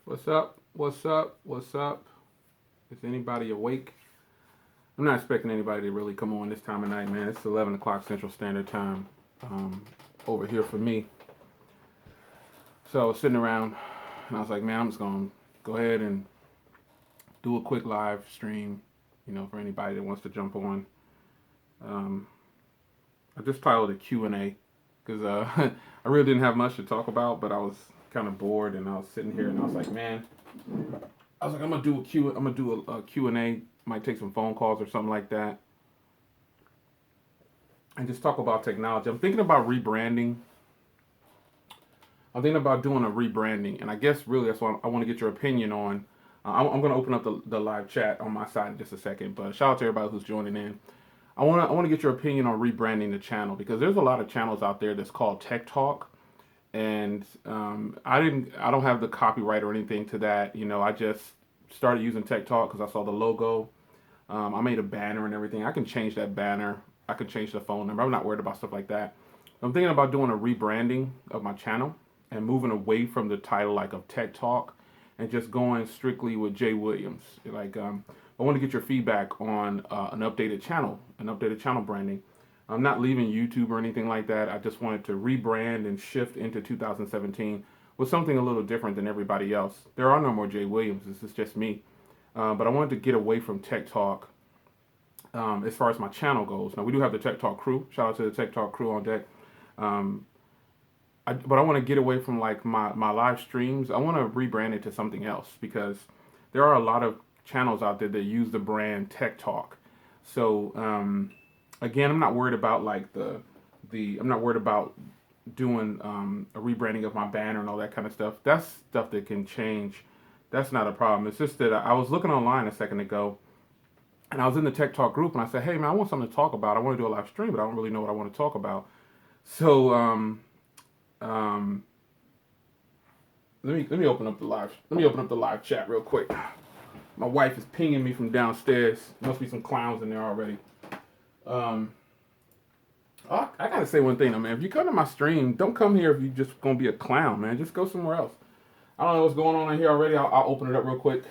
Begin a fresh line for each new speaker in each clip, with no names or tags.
What's up? What's up? What's up? Is anybody awake? I'm not expecting anybody to really come on this time of night, man. It's 11 o'clock Central Standard Time um, over here for me. So I was sitting around and I was like, man, I'm just going to go ahead and do a quick live stream, for anybody that wants to jump on. Um, I just titled it Q&A because I really didn't have much to talk about, but I was kind of bored and I was sitting here and I was like, man, I'm gonna do I'm gonna do a Q&A. Might take some phone calls or something like that, and just talk about technology. I'm thinking about rebranding. I'm thinking about doing a rebranding, and I guess really that's what I want to get your opinion on. I'm going to open up the live chat on my side in just a second, but shout out to everybody who's joining in. I want to get your opinion on rebranding the channel because there's a lot of channels out there that's called Tech Talk, and I don't have the copyright or anything to that. I just started using Tech Talk because I saw the logo. I made a banner and everything. I can change that banner. I can change the phone number. I'm not worried about stuff like that. I'm thinking about doing a rebranding of my channel and moving away from the title like of Tech Talk and just going strictly with Jay Williams. I want to get your feedback on an updated channel branding. I'm not leaving YouTube or anything like that. I just wanted to rebrand and shift into 2017 with something a little different than everybody else. There are no more Jay Williams. This is just me. But I wanted to get away from Tech Talk as far as my channel goes. Now, we do have the Tech Talk crew. Shout out to the Tech Talk crew on deck. But I want to get away from like my live streams. I want to rebrand it to something else because there are a lot of channels out there that use the brand Tech Talk. So again, I'm not worried about like I'm not worried about doing a rebranding of my banner and all that kind of stuff. That's stuff that can change. That's not a problem. It's just that I was looking online a second ago and I was in the Tech Talk group and I said, hey man, I want something to talk about. I want to do a live stream, but I don't really know what I want to talk about. So um, let me open up the live chat real quick. My wife is pinging me from downstairs. Must be some clowns in there already. I gotta say one thing, though, man. If you come to my stream, don't come here if you just gonna be a clown, man. Just go somewhere else. I don't know what's going on in here already. I'll open it up real quick.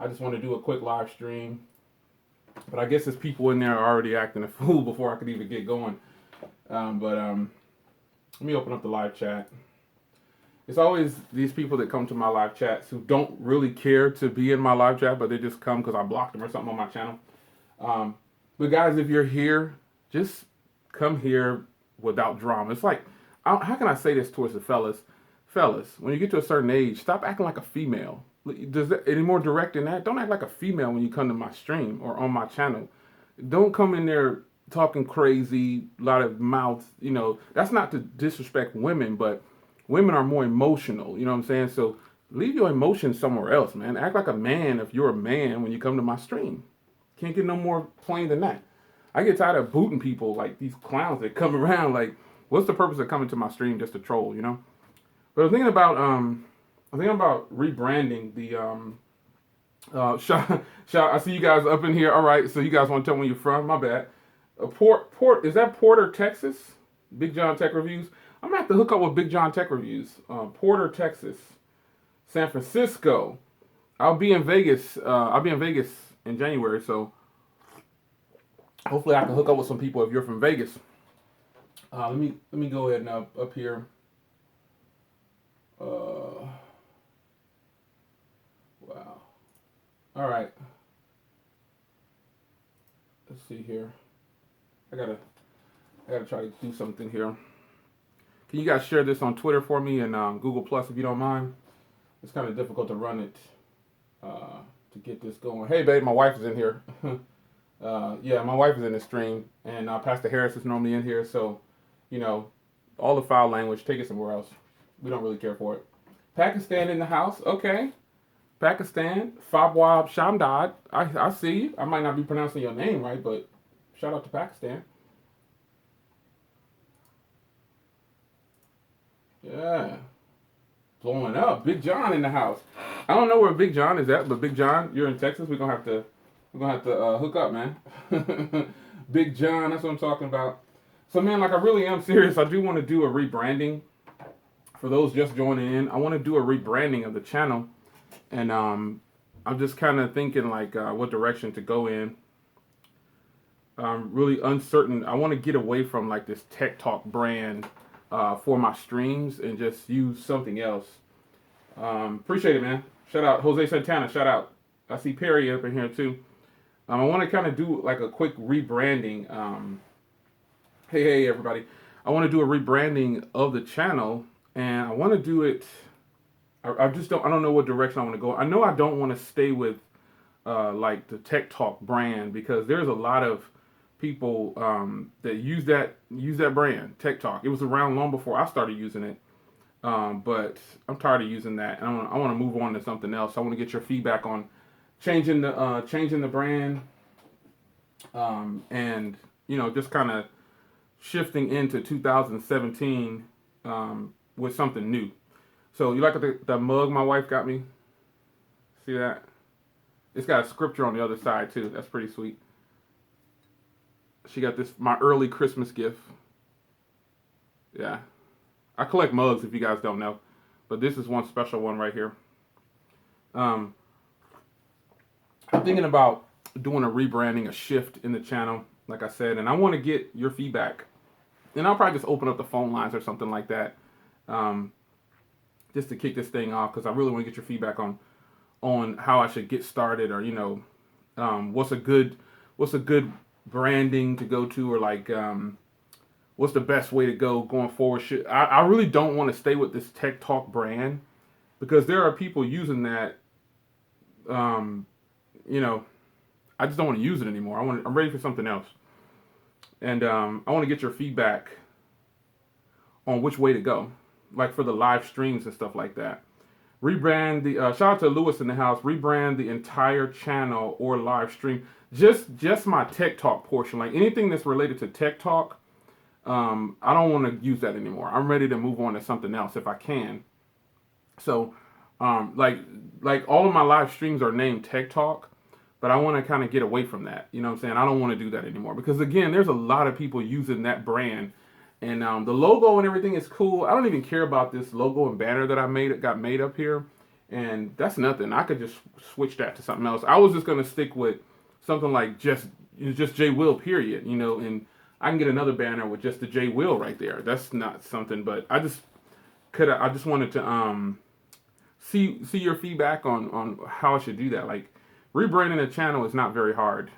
I just want to do a quick live stream. But I guess there's people in there already acting a fool before I could even get going. Let me open up the live chat. It's always these people that come to my live chats who don't really care to be in my live chat, but they just come because I blocked them or something on my channel. But guys, if you're here, just come here without drama. It's like, how can I say this towards the fellas? Fellas, when you get to a certain age, stop acting like a female. Does that, any more direct than that? Don't act like a female when you come to my stream or on my channel. Don't come in there talking crazy, a lot of mouth. That's not to disrespect women, but women are more emotional. You know what I'm saying? So leave your emotions somewhere else, man. Act like a man if you're a man when you come to my stream. Can't get no more plain than that. I get tired of booting people like these clowns that come around. Like, what's the purpose of coming to my stream just to troll? But I'm thinking about rebranding the I see you guys up in here. All right, so you guys want to tell me where you're from? My bad. Port is that Porter, Texas? Big John Tech Reviews. I'm gonna have to hook up with Big John Tech Reviews. Porter, Texas, San Francisco. I'll be in Vegas. I'll be in Vegas in January, so hopefully I can hook up with some people if you're from Vegas. Let me go ahead and up here. Wow. All right. Let's see here. I gotta try to do something here. Can you guys share this on Twitter for me and Google Plus if you don't mind? It's kind of difficult to run it to get this going. Hey, babe, my wife is in here. Yeah, my wife is in the stream, and Pastor Harris is normally in here. So, all the foul language, take it somewhere else. We don't really care for it. Pakistan in the house. Okay. Pakistan. Fawwad Shamdad. I see you. I might not be pronouncing your name right, but shout out to Pakistan. Yeah. Blowing up. Big John in the house. I don't know where Big John is at, but Big John, you're in Texas. We're gonna have to hook up, man. Big John, that's what I'm talking about. So man, like I really am serious. I do want to do a rebranding. For those just joining in, I want to do a rebranding of the channel, and I'm just kind of thinking like what direction to go in. I'm really uncertain. I want to get away from like this tech talk brand for my streams and just use something else. Appreciate it, man. Shout out Jose Santana. Shout out. I see Perry up in here too. I want to kind of do like a quick rebranding. Hey, everybody. I want to do a rebranding of the channel, and I want to do it. I just don't. I don't know what direction I want to go. I know I don't want to stay with like the Tech Talk brand, because there's a lot of people that use that brand, Tech Talk. It was around long before I started using it, but I'm tired of using that, and I want to move on to something else. I want to get your feedback on changing the brand, and just kind of shifting into 2017 with something new. So you like the mug my wife got me? See that? It's got a scripture on the other side too. That's pretty sweet. She got this, my early Christmas gift. Yeah. I collect mugs if you guys don't know. But this is one special one right here. I'm thinking about doing a rebranding, a shift in the channel, like I said, and I want to get your feedback. And I'll probably just open up the phone lines or something like that, just to kick this thing off, because I really want to get your feedback on how I should get started, or what's a good branding to go to, or like what's the best way to go going forward. I really don't want to stay with this Tech Talk brand, because there are people using that. I just don't want to use it anymore. I'm ready for something else, and I want to get your feedback on which way to go, like for the live streams and stuff like that. Rebrand the shout out to Lewis in the house. Rebrand the entire channel or live stream. Just my Tech Talk portion, like anything that's related to Tech Talk. I don't want to use that anymore. I'm ready to move on to something else if I can. So, like all of my live streams are named Tech Talk, but I want to kind of get away from that. You know what I'm saying? I don't want to do that anymore, because again, there's a lot of people using that brand, and the logo and everything is cool. I don't even care about this logo and banner that got made up here, and that's nothing. I could just switch that to something else. I was just gonna stick with something like just J Will period, and I can get another banner with just the J Will right there. That's not something, but I just wanted to see your feedback on how I should do that. Like, rebranding a channel is not very hard,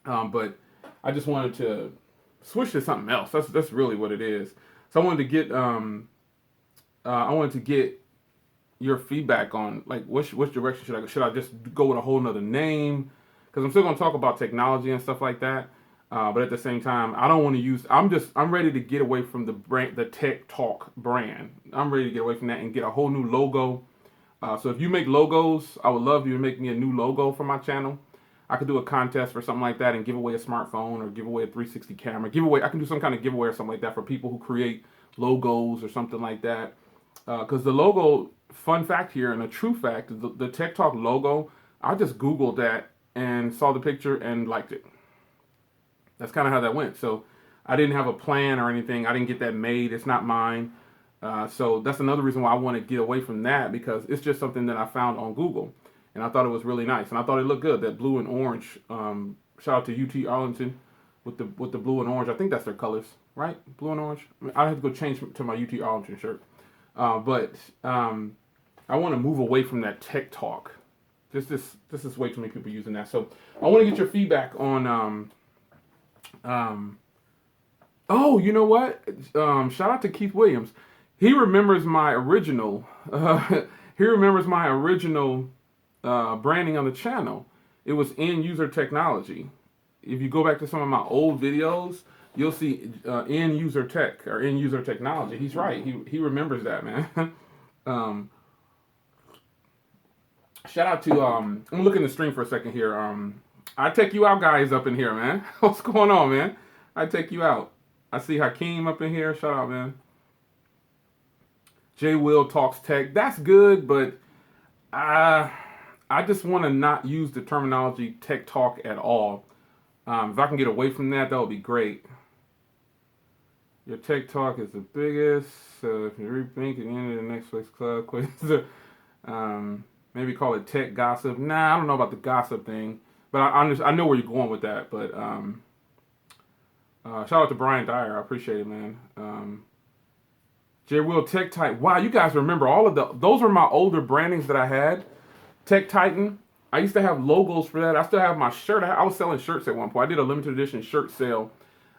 but I just wanted to switch to something else. That's really what it is. So I wanted to get your feedback on like which direction should I go? Should I just go with a whole nother name? Because I'm still gonna talk about technology and stuff like that. But at the same time, I don't want to use. I'm ready to get away from the Tech Talk brand. I'm ready to get away from that and get a whole new logo. So if you make logos, I would love you to make me a new logo for my channel. I could do a contest for something like that and give away a smartphone, or give away a 360 camera. I can do some kind of giveaway or something like that for people who create logos or something like that. Because the logo, fun fact here, and a true fact, the Tech Talk logo, I just Googled that and saw the picture and liked it. That's kind of how that went. So I didn't have a plan or anything. I didn't get that made. It's not mine. So that's another reason why I want to get away from that, because it's just something that I found on Google, and I thought it was really nice, and I thought it looked good. That blue and orange. Shout out to UT Arlington with the blue and orange. I think that's their colors, right? Blue and orange. I have to go change to my UT Arlington shirt. But I want to move away from that Tech Talk. This is way too many people using that. So I want to get your feedback on. Oh, you know what? Shout out to Keith Williams. He remembers my original. He remembers my original branding on the channel. It was end user technology. If you go back to some of my old videos, you'll see end user tech or end user technology. He's right. He remembers that, man. Shout out to I'm looking at the stream for a second here. I take you out, guys, up in here, man. What's going on, man? I take you out. I see Hakeem up in here. Shout out, man. J Will talks tech. That's good, but I just want to not use the terminology Tech Talk at all. If I can get away from that, that would be great. Your tech talk is the biggest. So if you rethink and enter the next place club quiz, maybe call it tech gossip. Nah, I don't know about the gossip thing, but I know where you're going with that. But shout out to Brian Dyer. I appreciate it, man. J Will Tech Titan. Wow, you guys remember all of those were my older brandings that I had. Tech Titan. I used to have logos for that. I still have my shirt. I was selling shirts at one point. I did a limited edition shirt sale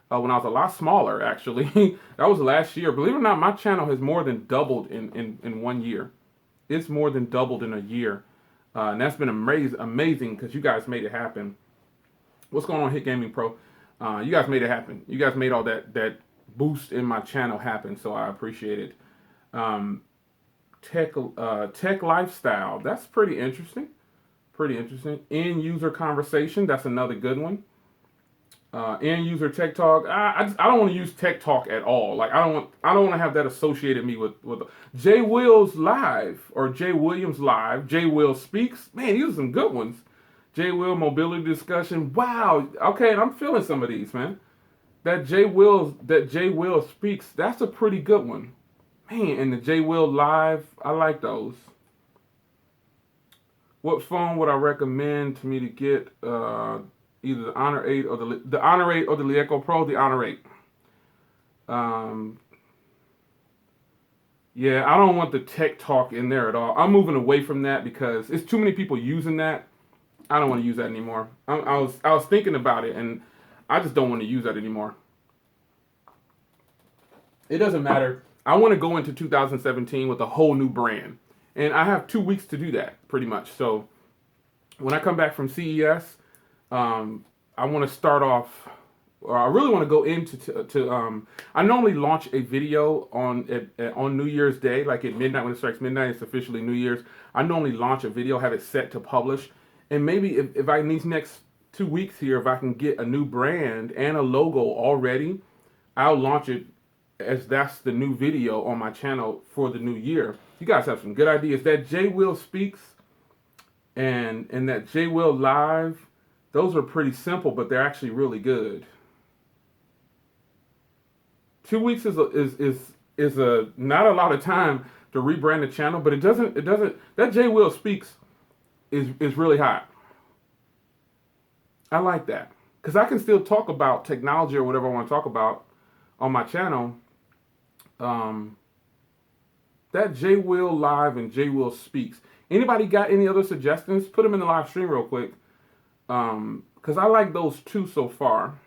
when I was a lot smaller, actually. That was last year. Believe it or not, my channel has more than doubled in 1 year. It's more than doubled in a year. And that's been amazing because you guys made it happen. What's going on, Hit Gaming Pro? You guys made it happen. You guys made all that boost in my channel happen, so I appreciate it. Tech lifestyle. That's pretty interesting. Pretty interesting. End user conversation. That's another good one. End user tech talk. I don't want to use tech talk at all. Like I don't want to have that associated me with Jay Will's live or Jay Williams live. Jay Will speaks. Man, these are some good ones. Jay Will mobility discussion. Wow. Okay, I'm feeling some of these, man. That Jay Will speaks. That's a pretty good one. Man, and the Jay Will live. I like those. What phone would I recommend to me to get? Either the Honor 8 or the Honor 8 or the Lieco Pro, the Honor 8. Yeah, I don't want the tech talk in there at all. I'm moving away from that because it's too many people using that. I don't want to use that anymore. I was thinking about it, and I just don't want to use that anymore. It doesn't matter. I want to go into 2017 with a whole new brand, and I have 2 weeks to do that, pretty much. So when I come back from CES, I want to start off, or I really want to go into I normally launch a video on New Year's Day, like at midnight. When it strikes midnight, it's officially New Year's. I normally launch a video, have it set to publish, and maybe if I in these next 2 weeks here, if I can get a new brand and a logo already, I'll launch it as that's the new video on my channel for the new year. You guys have some good ideas. That J Will speaks and that J Will live. Those are pretty simple, but they're actually really good. 2 weeks is a not a lot of time to rebrand the channel, but it doesn't that J Will speaks is really hot. I like that because I can still talk about technology or whatever I want to talk about on my channel. That J Will live and J Will speaks. Anybody got any other suggestions? Put them in the live stream real quick. Because I like those two so far.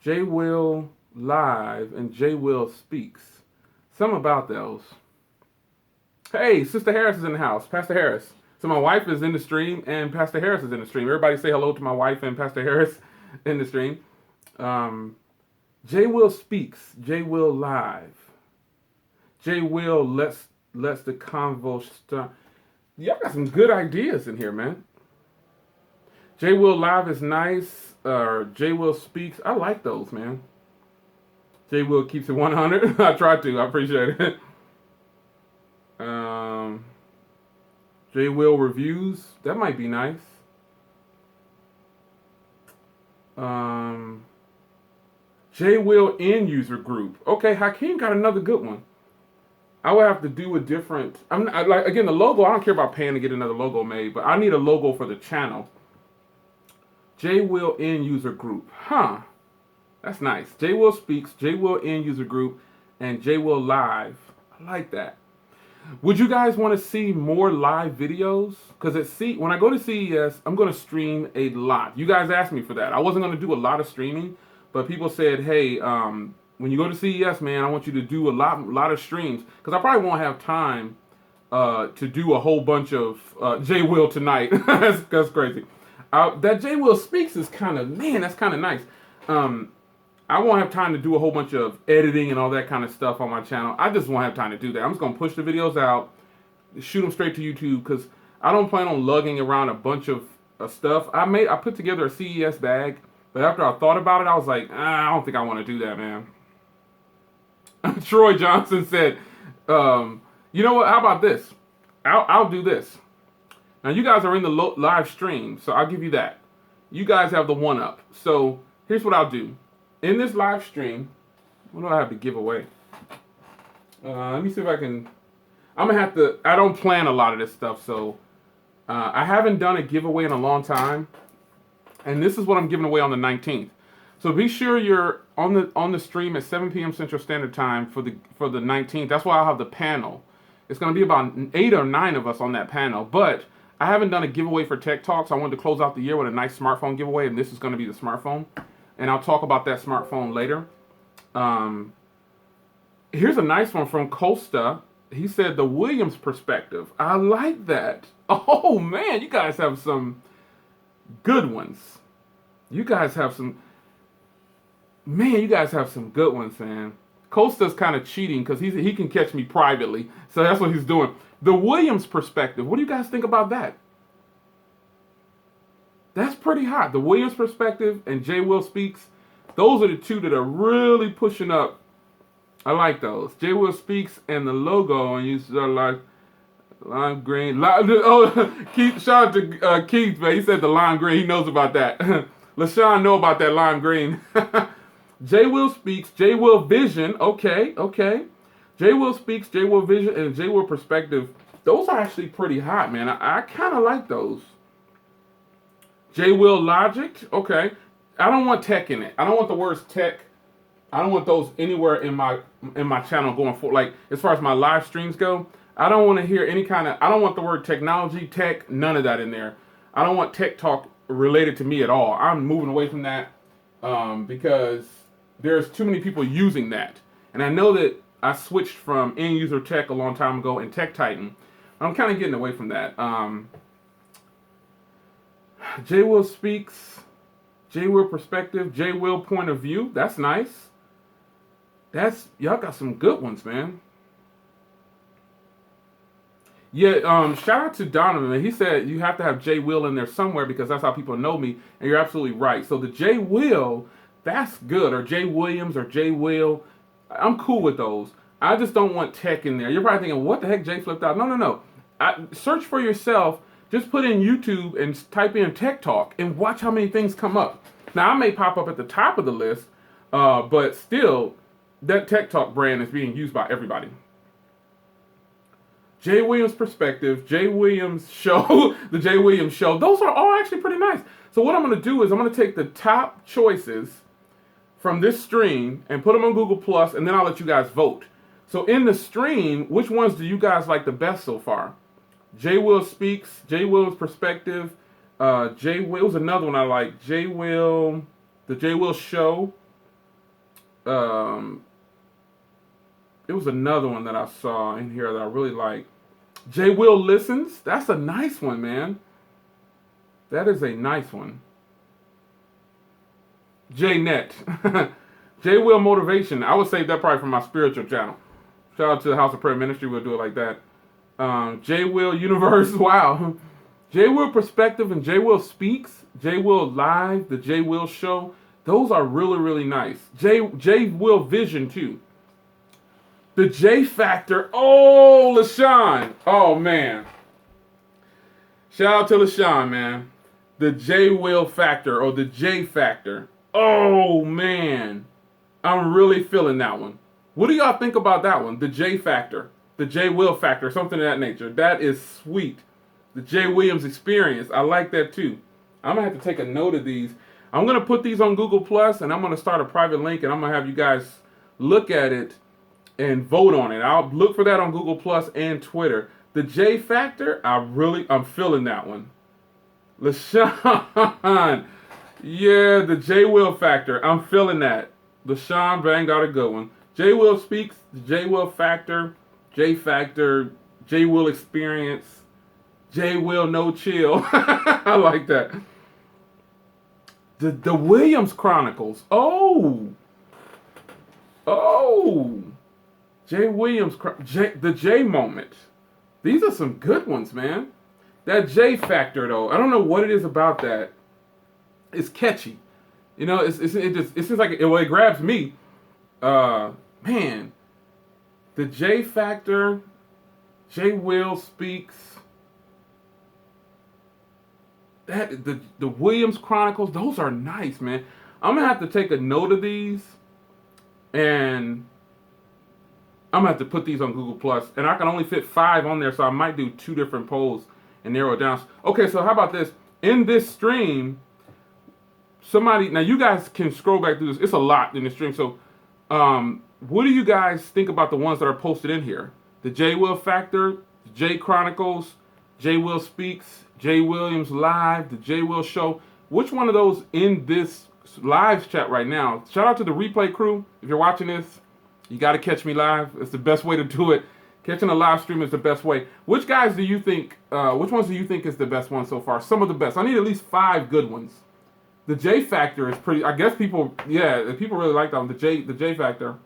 J Will live and J Will speaks. Something about those. Hey, Sister Harris is in the house. Pastor Harris. So my wife is in the stream and Pastor Harris is in the stream. Everybody say hello to my wife and Pastor Harris in the stream. J Will speaks. J Will live. J Will lets the convo start. Y'all got some good ideas in here, man. J Will live is nice. J Will speaks. I like those, man. J Will keeps it 100. I try to. I appreciate it. J Will reviews. That might be nice. J Will end user group. Okay, Hakeem got another good one. I would have to do a different. Again, the logo. I don't care about paying to get another logo made, but I need a logo for the channel. J Will end user group. Huh. That's nice. J Will speaks, J Will end user group, and J Will live. I like that. Would you guys want to see more live videos? Because when I go to CES, I'm going to stream a lot. You guys asked me for that. I wasn't going to do a lot of streaming, but people said, hey, when you go to CES, man, I want you to do a lot of streams. Because I probably won't have time to do a whole bunch of J Will tonight. That's crazy. That J Will speaks is that's kind of nice. I won't have time to do a whole bunch of editing and all that kind of stuff on my channel. I just won't have time to do that. I'm just going to push the videos out, shoot them straight to YouTube because I don't plan on lugging around a bunch of stuff. I put together a CES bag, but after I thought about it, I was like, I don't think I want to do that, man. Troy Johnson said, you know what? How about this? I'll do this. Now, you guys are in the live stream, so I'll give you that. You guys have the one up. So here's what I'll do. In this live stream, What do I have to give away? Let me see if I can. I'm gonna have to. I don't plan a lot of this stuff, so I haven't done a giveaway in a long time, and this is what I'm giving away on the 19th. So be sure you're on the stream at 7 p.m. Central Standard Time for the 19th. That's why I'll have the panel. It's gonna be about 8 or 9 of us on that panel, but I haven't done a giveaway for Tech Talks. I wanted to close out the year with a nice smartphone giveaway, and this is going to be the smartphone. And I'll talk about that smartphone later. Here's a nice one from Costa. He said the Williams perspective. I like that. Oh man, you guys have some good ones. You guys have some good ones, man. Costa's kind of cheating because he can catch me privately, so that's what he's doing. The Williams perspective. What do you guys think about that? That's pretty hot. The Williams perspective and J. Will Speaks. Those are the two that are really pushing up. I like those. J. Will Speaks and the logo, and you start like lime green. Keith, shout out to Keith, man. He said the lime green. He knows about that. LaShawn know about that lime green. J. Will Speaks, J. Will Vision. Okay. J. Will Speaks, J. Will Vision, and J. Will Perspective. Those are actually pretty hot, man. I kind of like those. J. Will Logic. Okay. I don't want tech in it. I don't want the words tech. I don't want those anywhere in my channel going forward. Like, as far as my live streams go, I don't want to hear any kind of, I don't want the word technology, tech, none of that in there. I don't want tech talk related to me at all. I'm moving away from that because there's too many people using that. And I know that I switched from end user tech a long time ago and Tech Titan. I'm kind of getting away from that. J. Will Speaks, J. Will Perspective, J. Will Point of View. That's nice. Y'all got some good ones, man. Yeah, shout out to Donovan. He said you have to have J. Will in there somewhere because that's how people know me. And you're absolutely right. So the J. Will, that's good. Or J. Williams or J. Will. I'm cool with those. I just don't want tech in there. You're probably thinking, what the heck, Jay flipped out? No. Search for yourself. Just put in YouTube and type in Tech Talk and watch how many things come up. Now, I may pop up at the top of the list, but still, that Tech Talk brand is being used by everybody. Jay Williams Perspective, Jay Williams Show, the Jay Williams Show. Those are all actually pretty nice. So what I'm going to do is I'm going to take the top choices from this stream and put them on Google Plus, and then I'll let you guys vote. So in the stream, which ones do you guys like the best so far? J. Will Speaks, J. Will's Perspective, J. Will was another one I like. J. Will, the J. Will Show. It was another one that I saw in here that I really like. J. Will Listens. That's a nice one, man. That is a nice one. J. Net. J. Will Motivation. I would save that probably from my spiritual channel. Shout out to the House of Prayer Ministry. We'll do it like that. J. Will Universe. Wow. J. Will Perspective and J. Will Speaks. J. Will Live. The J. Will Show. Those are really, really nice. J. Will Vision, too. The J Factor. Oh, LaShawn. Oh, man. Shout out to LaShawn, man. The J Will Factor or the J Factor. Oh, man. I'm really feeling that one. What do y'all think about that one? The J Factor. The J Will Factor. Something of that nature. That is sweet. The J Williams Experience. I like that, too. I'm going to have to take a note of these. I'm going to put these on Google Plus, and I'm going to start a private link, and I'm going to have you guys look at it and vote on it. I'll look for that on Google Plus and Twitter. The J Factor, I'm feeling that one. LaShawn. Yeah, the J Will Factor. I'm feeling that. LaShawn banged out a good one. J Will Speaks, J Will Factor, J Factor, J Will Experience, J Will No Chill. I like that. The Williams Chronicles. Oh. J. Williams, the J Moment. These are some good ones, man. That J Factor, though, I don't know what it is about that. It's catchy. You know, it seems like it grabs me. Man, the J Factor, J. Will Speaks. That the Williams Chronicles, those are nice, man. I'm gonna have to take a note of these And I'm gonna have to put these on Google Plus, and I can only fit 5 on there, so I might do 2 different polls and narrow it down. Okay, so how about this? In this stream, somebody, now you guys can scroll back through this. It's a lot in the stream. So, what do you guys think about the ones that are posted in here? The J Will Factor, J Chronicles, J Will Speaks, J Williams Live, the J Will Show. Which one of those in this live chat right now? Shout out to the replay crew. If you're watching this, you got to catch me live. It's the best way to do it. Catching a live stream is the best way. Which guys do you think, which ones do you think is the best one so far? Some of the best. I need at least 5 good ones. The J Factor is pretty, I guess people, yeah, people really like that one. The J Factor.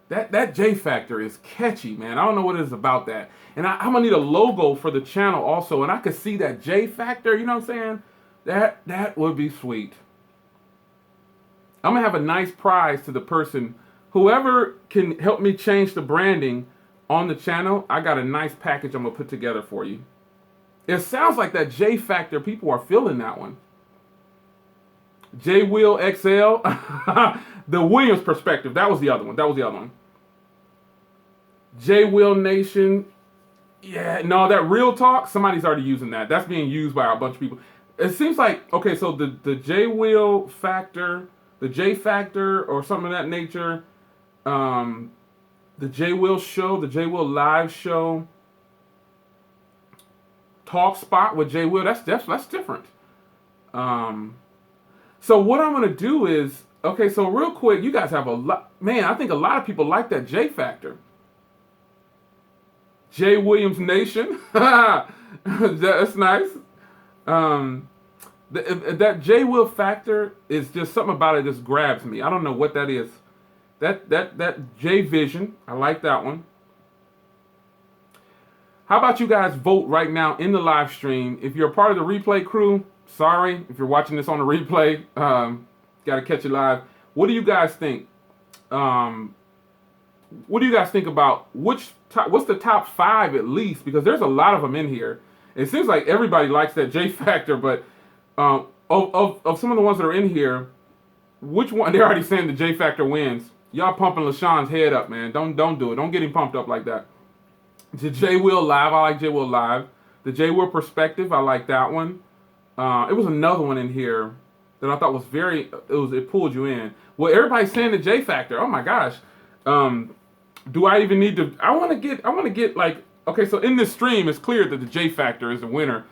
That J Factor is catchy, man. I don't know what it is about that. And I'm going to need a logo for the channel also. And I could see that J Factor, you know what I'm saying? That would be sweet. I'm going to have a nice prize to the person. Whoever can help me change the branding on the channel, I got a nice package I'm going to put together for you. It sounds like that J Factor, people are feeling that one. J Will XL. The Williams perspective. That was the other one. J Will Nation. Yeah, no, that Real Talk, somebody's already using that. That's being used by a bunch of people. It seems like, okay, so the J Will Factor, the J Factor, or something of that nature, the J Will Show, the J Will Live Show, Talk Spot with J Will, that's different. So what I'm going to do is, okay, so real quick, you guys have a lot, man, I think a lot of people like that J Factor. J Williams Nation. That's nice. That J Will Factor is just something about it just grabs me. I don't know what that is. That J Vision, I like that one. How about you guys vote right now in the live stream? If you're a part of the replay crew, sorry. If you're watching this on the replay, got to catch it live. What do you guys think? What do you guys think about what's the top 5 at least? Because there's a lot of them in here. It seems like everybody likes that J Factor, but of some of the ones that are in here, which one? They're already saying the J Factor wins. Y'all pumping LaShawn's head up, man. Don't do it. Don't get him pumped up like that. The J Will Live, I like J Will Live. The J Will Perspective, I like that one. It was another one in here that I thought was it pulled you in. Well, everybody's saying the J Factor. Oh my gosh. Do I even need to? I want to get like, okay, so in this stream, it's clear that the J Factor is the winner.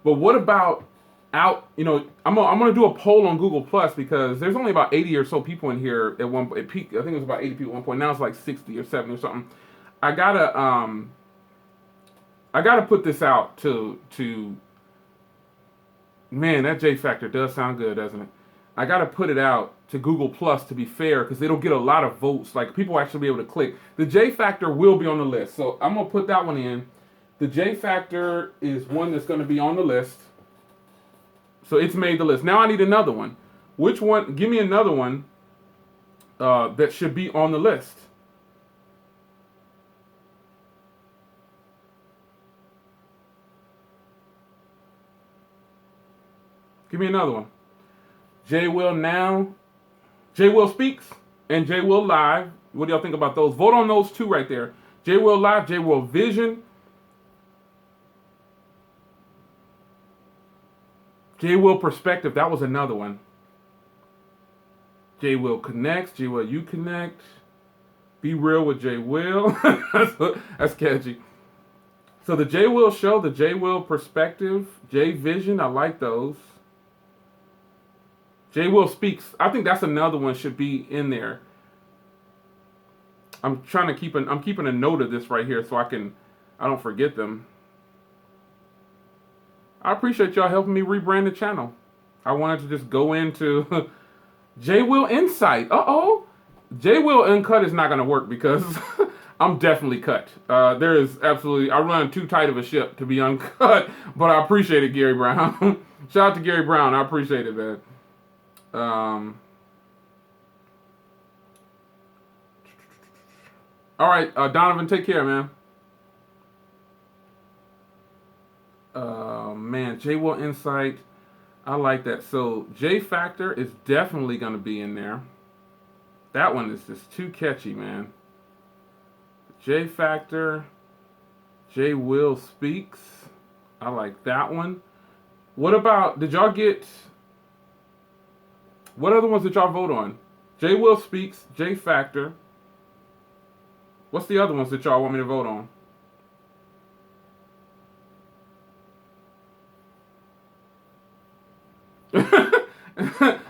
But what about out? You know, I'm gonna do a poll on Google Plus because there's only about 80 or so people in here at one at peak. I think it was about 80 people at one point. Now it's like 60 or 70 or something. I gotta put this out to. Man, that J Factor does sound good, doesn't it? I gotta put it out to Google Plus to be fair, because it'll get a lot of votes. Like, people actually be able to click. The J Factor will be on the list, so I'm gonna put that one in. The J Factor is one that's gonna be on the list, so it's made the list. Now I need another one. Which one? Give me another one that should be on the list. Give me another one. J Will Now, J Will Speaks, and J Will Live. What do y'all think about those? Vote on those 2 right there. J Will Live, J Will Vision, J Will Perspective. That was another one. J Will Connects, J Will You Connect. Be Real with J Will. That's catchy. So the J Will Show, the J Will Perspective, J Vision. I like those. J Will Speaks. I think that's another one should be in there. I'm keeping a note of this right here so I don't forget them. I appreciate y'all helping me rebrand the channel. I wanted to just go into J Will Insight. J Will Uncut is not gonna work because I'm definitely cut. There is absolutely, I run too tight of a ship to be uncut, but I appreciate it, Gary Brown. Shout out to Gary Brown. I appreciate it, man. All right, Donovan, take care, man. Man, J Will Insight, I like that. So J Factor is definitely going to be in there. That one is just too catchy, man. J Factor. J Will Speaks. I like that one. What about, did y'all get, what other ones did y'all vote on? J Will Speaks, J Factor. What's the other ones that y'all want me to vote on?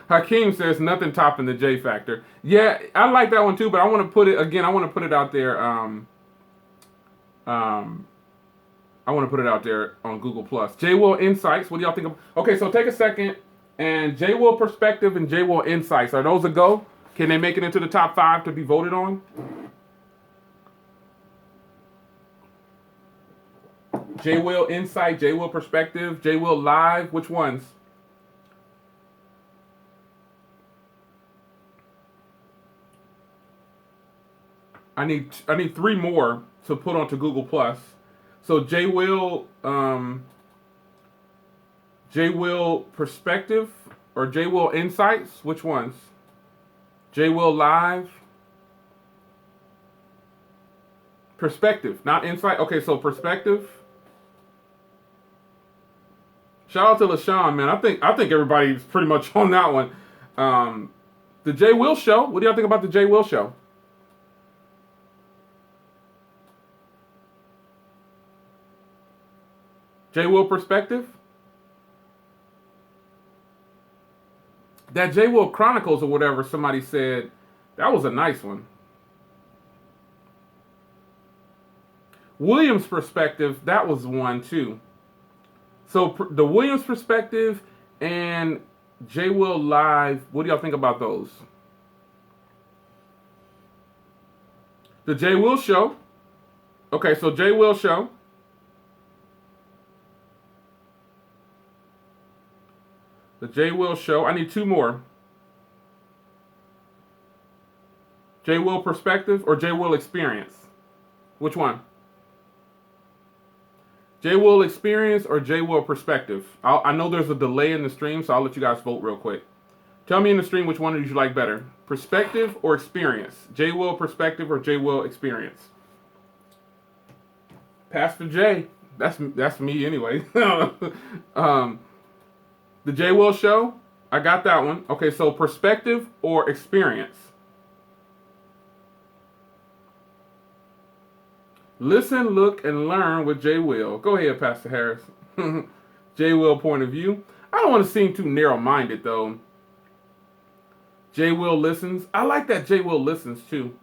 Hakeem says nothing topping the J Factor. Yeah, I like that one too, but I want to put it, again, I want to put it out there, I want to put it out there on Google+. J Will Insights, what do y'all think of? Okay, so take a second, and J Will Perspective and J Will Insights, are those a go? Can they make it into the top 5 to be voted on? J Will Insight, J Will Perspective, J Will Live, which ones? I need 3 more to put onto Google+. So J Will Perspective or J Will Insights, which ones? J Will Live, Perspective, not Insight. Okay, so Perspective. Shout out to LaShawn, man. I think everybody's pretty much on that one. The J Will Show. What do y'all think about the J Will Show? J Will Perspective? That J Will Chronicles or whatever somebody said, that was a nice one. Williams Perspective, that was one too. So the Williams Perspective and J Will Live, what do y'all think about those? The J Will Show. Okay, so J Will Show. The J Will Show. I need 2 more. J Will Perspective or J Will Experience? Which one? J Will Experience or J Will Perspective? I know there's a delay in the stream, so I'll let you guys vote real quick. Tell me in the stream which one did you like better. Perspective or Experience? J Will Perspective or J Will Experience? Pastor J. That's me anyway. The J Will Show, I got that one. Okay, so Perspective or Experience? Listen, look, and learn with J Will. Go ahead, Pastor Harris. J Will point of view. I don't want to seem too narrow-minded, though. J Will listens. I like that J Will listens, too.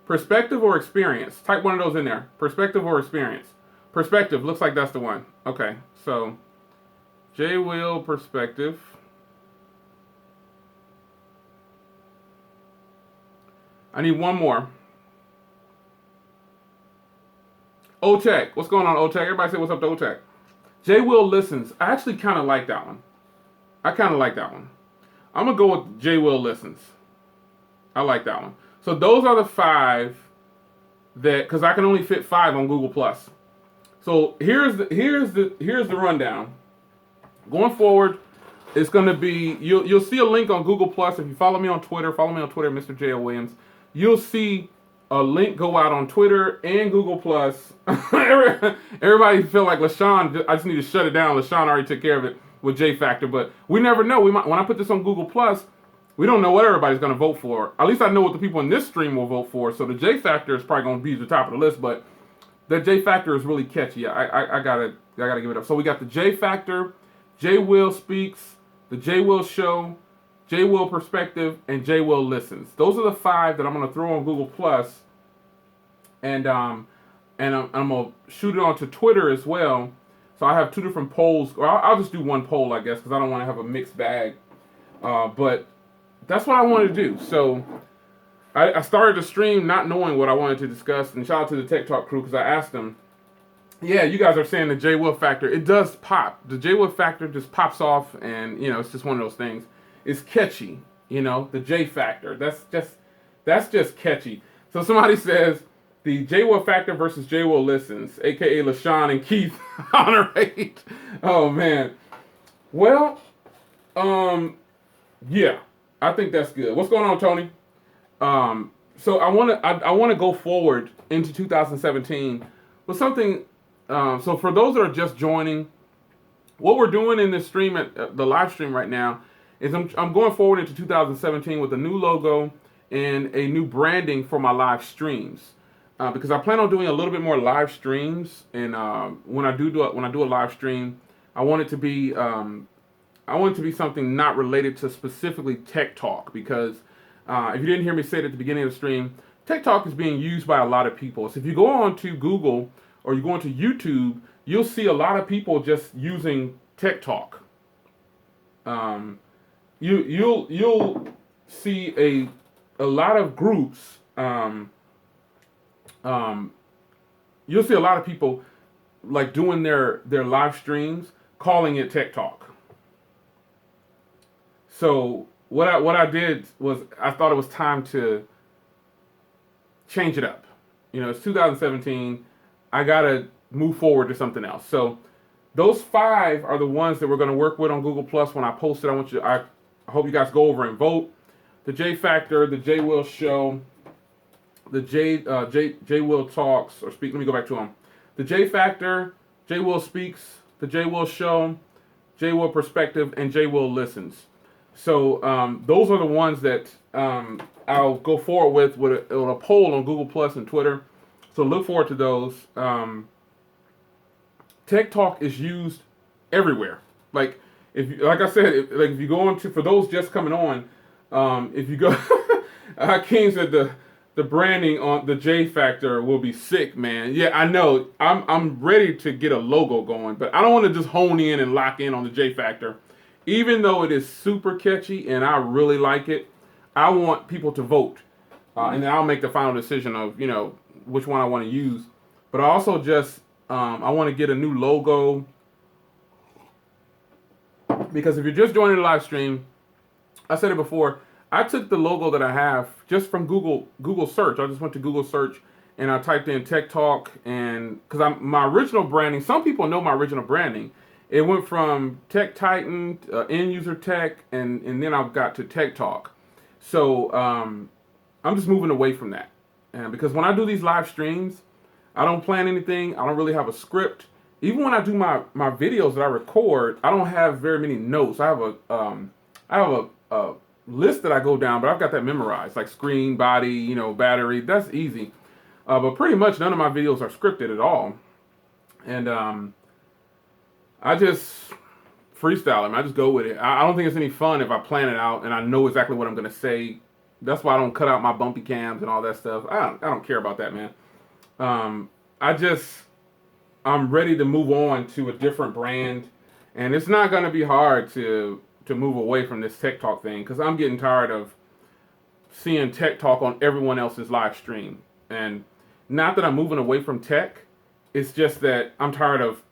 Perspective or Experience? Type one of those in there. Perspective or Experience? Perspective. Looks like that's the one. Okay, so J Will Perspective. I need one more. O-Tech. What's going on, O-Tech? Everybody say what's up to O-Tech. J Will listens. I actually kind of like that one. I'm going to go with J Will listens. I like that one. So those are the 5 that, because I can only fit 5 on Google+. So here's the rundown. Going forward, it's going to be, you'll see a link on Google+. If you follow me on Twitter, Mr. J.O. Williams. You'll see a link go out on Twitter and Google+. Everybody feel like LaShawn, I just need to shut it down. LaShawn already took care of it with J Factor, but we never know. When I put this on Google+, we don't know what everybody's going to vote for. At least I know what the people in this stream will vote for. So the J Factor is probably going to be at the top of the list, but the J Factor is really catchy. I gotta give it up. So we got the J Factor, J Will Speaks, the J Will Show, J Will Perspective, and J Will Listens. Those are the 5 that I'm going to throw on Google+. And I'm going to shoot it onto Twitter as well. So I have 2 different polls. Or I'll just do one poll, I guess, because I don't want to have a mixed bag. But that's what I want to do. So I started the stream not knowing what I wanted to discuss. And shout out to the Tech Talk crew, because I asked them, yeah, you guys are saying the J Will Factor. It does pop. The J Will Factor just pops off, and, it's just one of those things. It's catchy, the J Factor. That's just catchy. So somebody says, the J Will Factor versus J Will Listens, a.k.a. LaShawn and Keith honor rate. Oh, man. Well, yeah, I think that's good. What's going on, Tony? So I want to go forward into 2017 with something. So for those that are just joining, what we're doing in this stream at the live stream right now is I'm going forward into 2017 with a new logo and a new branding for my live streams. Because I plan on doing a little bit more live streams, and when I do a live stream, I want it to be something not related to specifically tech talk. Because if you didn't hear me say it at the beginning of the stream, tech talk is being used by a lot of people. So if you go on to Google or you go onto YouTube, you'll see a lot of people just using tech talk. You'll see a lot of groups. You'll see a lot of people like doing their live streams, calling it tech talk. So what I did was I thought it was time to change it up. It's 2017. I gotta move forward to something else. So those 5 are the ones that we're going to work with on Google Plus when I post it. I hope you guys go over and vote. The J Factor, the J Will Show, the J Will Talks, or Speak. Let me go back to them. The J Factor, J Will Speaks, the J Will Show, J Will Perspective, and J Will Listens. So those are the ones that I'll go forward with a poll on Google Plus and Twitter. So look forward to those. Tech Talk is used everywhere. Like I said, if you go into, for those just coming on, if you go, Hakeem said the branding on the J Factor will be sick, man. Yeah, I know. I'm ready to get a logo going, but I don't want to just hone in and lock in on the J Factor. Even though it is super catchy and I really like it, I want people to vote, and then I'll make the final decision of which one I want to use. But I also just I want to get a new logo, because if you're just joining the live stream, I said it before, I took the logo that I have just from Google search. I just went to Google search and I typed in Tech Talk, and because my original branding, some people know my original branding. It went from Tech Titan, End User Tech, and then I got to Tech Talk. So I'm just moving away from that, and because when I do these live streams, I don't plan anything. I don't really have a script. Even when I do my videos that I record, I don't have very many notes. I have a list that I go down, but I've got that memorized, like screen, body, battery. That's easy. But pretty much none of my videos are scripted at all. And I just freestyle them. I just go with it. I don't think it's any fun if I plan it out and I know exactly what I'm going to say. That's why I don't cut out my bumpy cams and all that stuff. I don't care about that, man. I'm ready to move on to a different brand, and it's not going to be hard to move away from this Tech Talk thing, because I'm getting tired of seeing Tech Talk on everyone else's live stream. And not that I'm moving away from tech, it's just that I'm tired of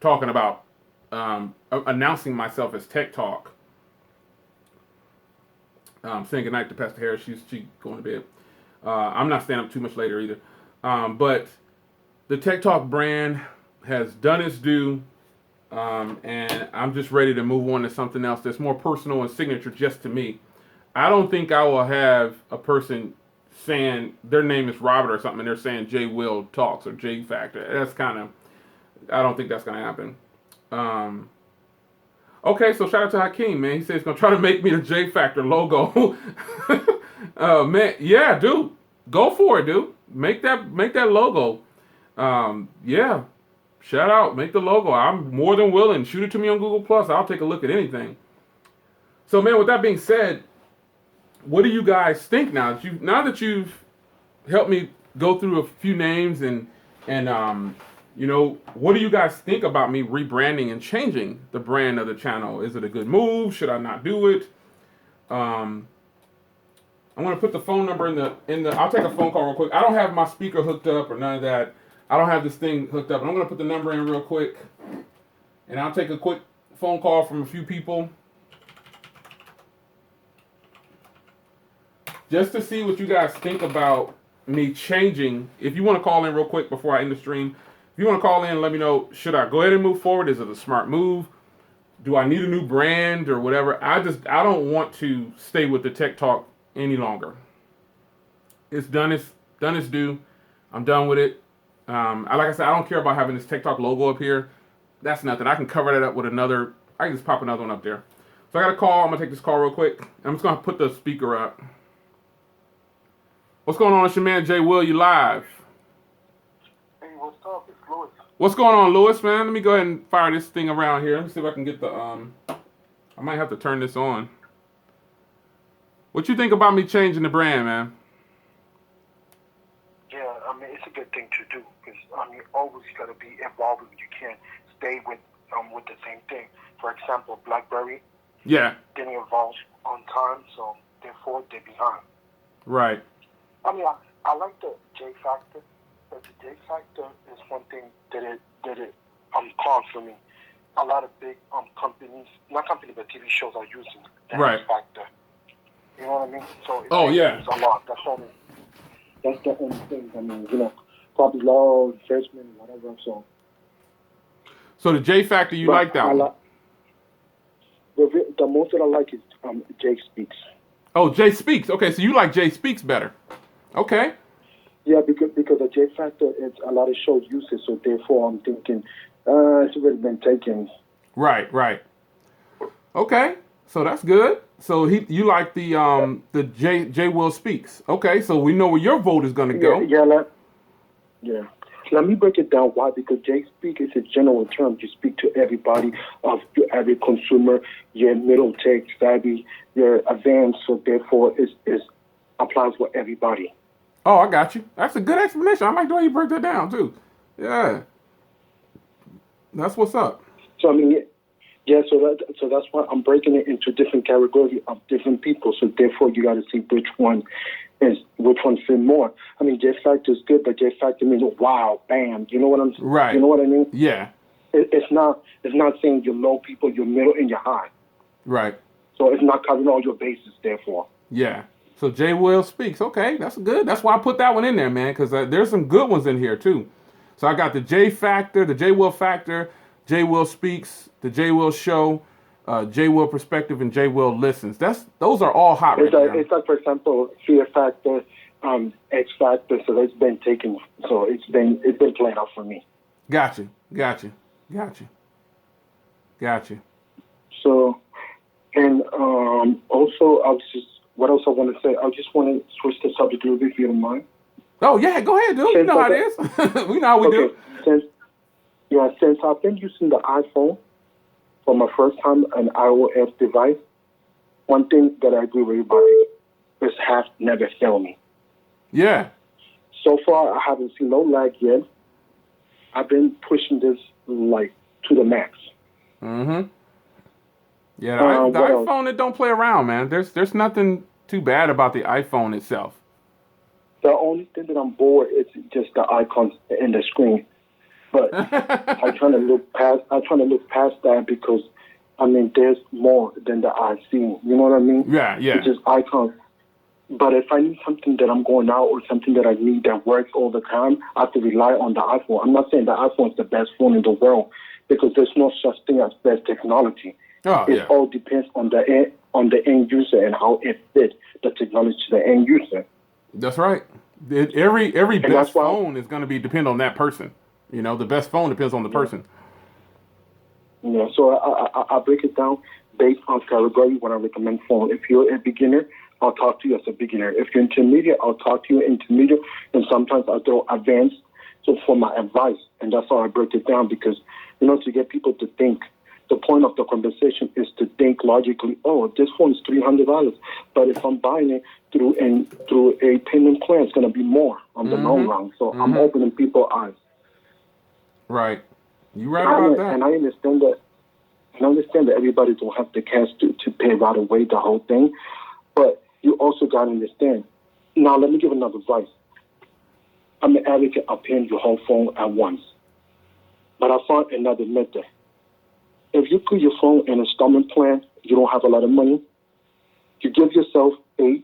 talking about announcing myself as Tech Talk. Saying goodnight to Pastor Harris. She's going to bed. I'm not staying up too much later either. But the Tech Talk brand has done its due, and I'm just ready to move on to something else that's more personal and signature just to me. I don't think I will have a person saying their name is Robert or something and they're saying J Will Talks or J Factor. I don't think that's going to happen. Okay, so shout out to Hakeem, man. He said he's going to try to make me the J Factor logo. Man, yeah, dude. Go for it, dude. Make that logo. Yeah. Shout out. Make the logo. I'm more than willing. Shoot it to me on Google Plus. I'll take a look at anything. So, man, with that being said, what do you guys think now? Now that you've helped me go through a few names and what do you guys think about me rebranding and changing the brand of the channel? Is it a good move? Should I not do it? I'm gonna put the phone number in the. I'll take a phone call real quick. I don't have my speaker hooked up or none of that. I don't have this thing hooked up. I'm gonna put the number in real quick, and I'll take a quick phone call from a few people just to see what you guys think about me changing. If you want to call in real quick before I end the stream, if you want to call in, let me know. Should I go ahead and move forward? Is it a smart move? Do I need a new brand or whatever? I don't want to stay with the Tech Talk any longer. It's done its due. I'm done with it. Like I said, I don't care about having this Tech Talk logo up here. That's nothing. I can cover that up with another. I can just pop another one up there. So I got a call. I'm gonna take this call real quick. I'm just gonna put the speaker up. What's going on? It's your man Jay Will. You live?
Hey, what's up? It's Louis.
What's going on, Lewis, man? Let me go ahead and fire this thing around here. Let me see if I can get the I might have to turn this on. What you think about me changing the brand, man?
Yeah, I mean, it's a good thing to do because, I mean, always got to be evolving. You can't stay with the same thing. For example, BlackBerry
Yeah.
didn't evolve on time, so therefore they're behind.
Right.
I mean, I like the J factor, but the J factor is one thing that it caused for me. A lot of big companies, not companies, but TV shows are using the
Right.
X factor. You know what I mean? So it
yeah.
changes a lot. That's the only thing. I mean, probably law enforcement, whatever.
So the J Factor, you like that one?
The most that I like is Jake Speaks.
Oh, Jay Speaks. Okay, so you like Jay Speaks better. Okay.
Yeah, because the J Factor, it's a lot of shows use it, so therefore I'm thinking it's already been taken.
Right. Okay, so that's good. So you like the Jay Will Speaks. Okay, so we know where your vote is going to go.
Yeah. Let me break it down. Why? Because Jake Speak is a general term. You speak to everybody, to every consumer. You're middle tech savvy. You're advanced, so therefore it applies for everybody.
Oh, I got you. That's a good explanation. I like the way you break that down too. Yeah, that's what's up.
So I mean, yeah. So that's why I'm breaking it into different categories of different people. So therefore, you got to see which one fit more. I mean, J Factor is good, but J Factor means wow, bam. You know what I'm?
Right.
You know what I mean?
Yeah.
It's not saying you're low people, you're middle, and you're high.
Right.
So it's not covering all your bases. Therefore.
Yeah. So Jay Will Speaks. Okay, that's good. That's why I put that one in there, man, because there's some good ones in here too. So I got the J Factor, the Jay Will Factor, Jay Will Speaks, the Jay Will Show, Jay Will Perspective, and Jay Will Listens. Those are all hot right now.
It's like, for example, Fear Factor, X Factor. So it's been taken. So it's been playing out for me.
Gotcha.
So, and also, what else I want to say? I just want to switch the subject a little bit, if you don't mind.
Oh, yeah, go ahead, dude. You know how it is. We know how we do.
Since I've been using the iPhone for my first time, an iOS device, one thing that I agree with everybody is have never failed me.
Yeah.
So far, I haven't seen no lag yet. I've been pushing this, to the max.
Mm-hmm. Yeah, the iPhone, it don't play around, man. There's nothing too bad about the iPhone itself.
The only thing that I'm bored is just the icons in the screen. But I'm trying to look past that because, I mean, there's more than the eye seeing. You know what I mean?
Yeah.
It's just icons. But if I need something that I'm going out or something that I need that works all the time, I have to rely on the iPhone. I'm not saying the iPhone is the best phone in the world because there's no such thing as best technology. It all depends on the end user and how it fits the technology to the end user.
That's right. Every best phone is going to depend on that person. You know, the best phone depends on the person.
Yeah, so I break it down based on category when I recommend phone. If you're a beginner, I'll talk to you as a beginner. If you're intermediate, I'll talk to you intermediate, and sometimes I'll throw advanced for my advice. And that's how I break it down because, to get people to think. The point of the conversation is to think logically. Oh, this phone is $300, but if I'm buying it through a payment plan, it's going to be more on the long run. So I'm opening people's eyes.
Right, you right about that.
And I understand that. And I understand that everybody don't have the cash to pay right away the whole thing, but you also got to understand. Now, let me give another advice. I'm an advocate of paying your whole phone at once, but I found another method. If you put your phone in an installment plan, you don't have a lot of money, you give yourself a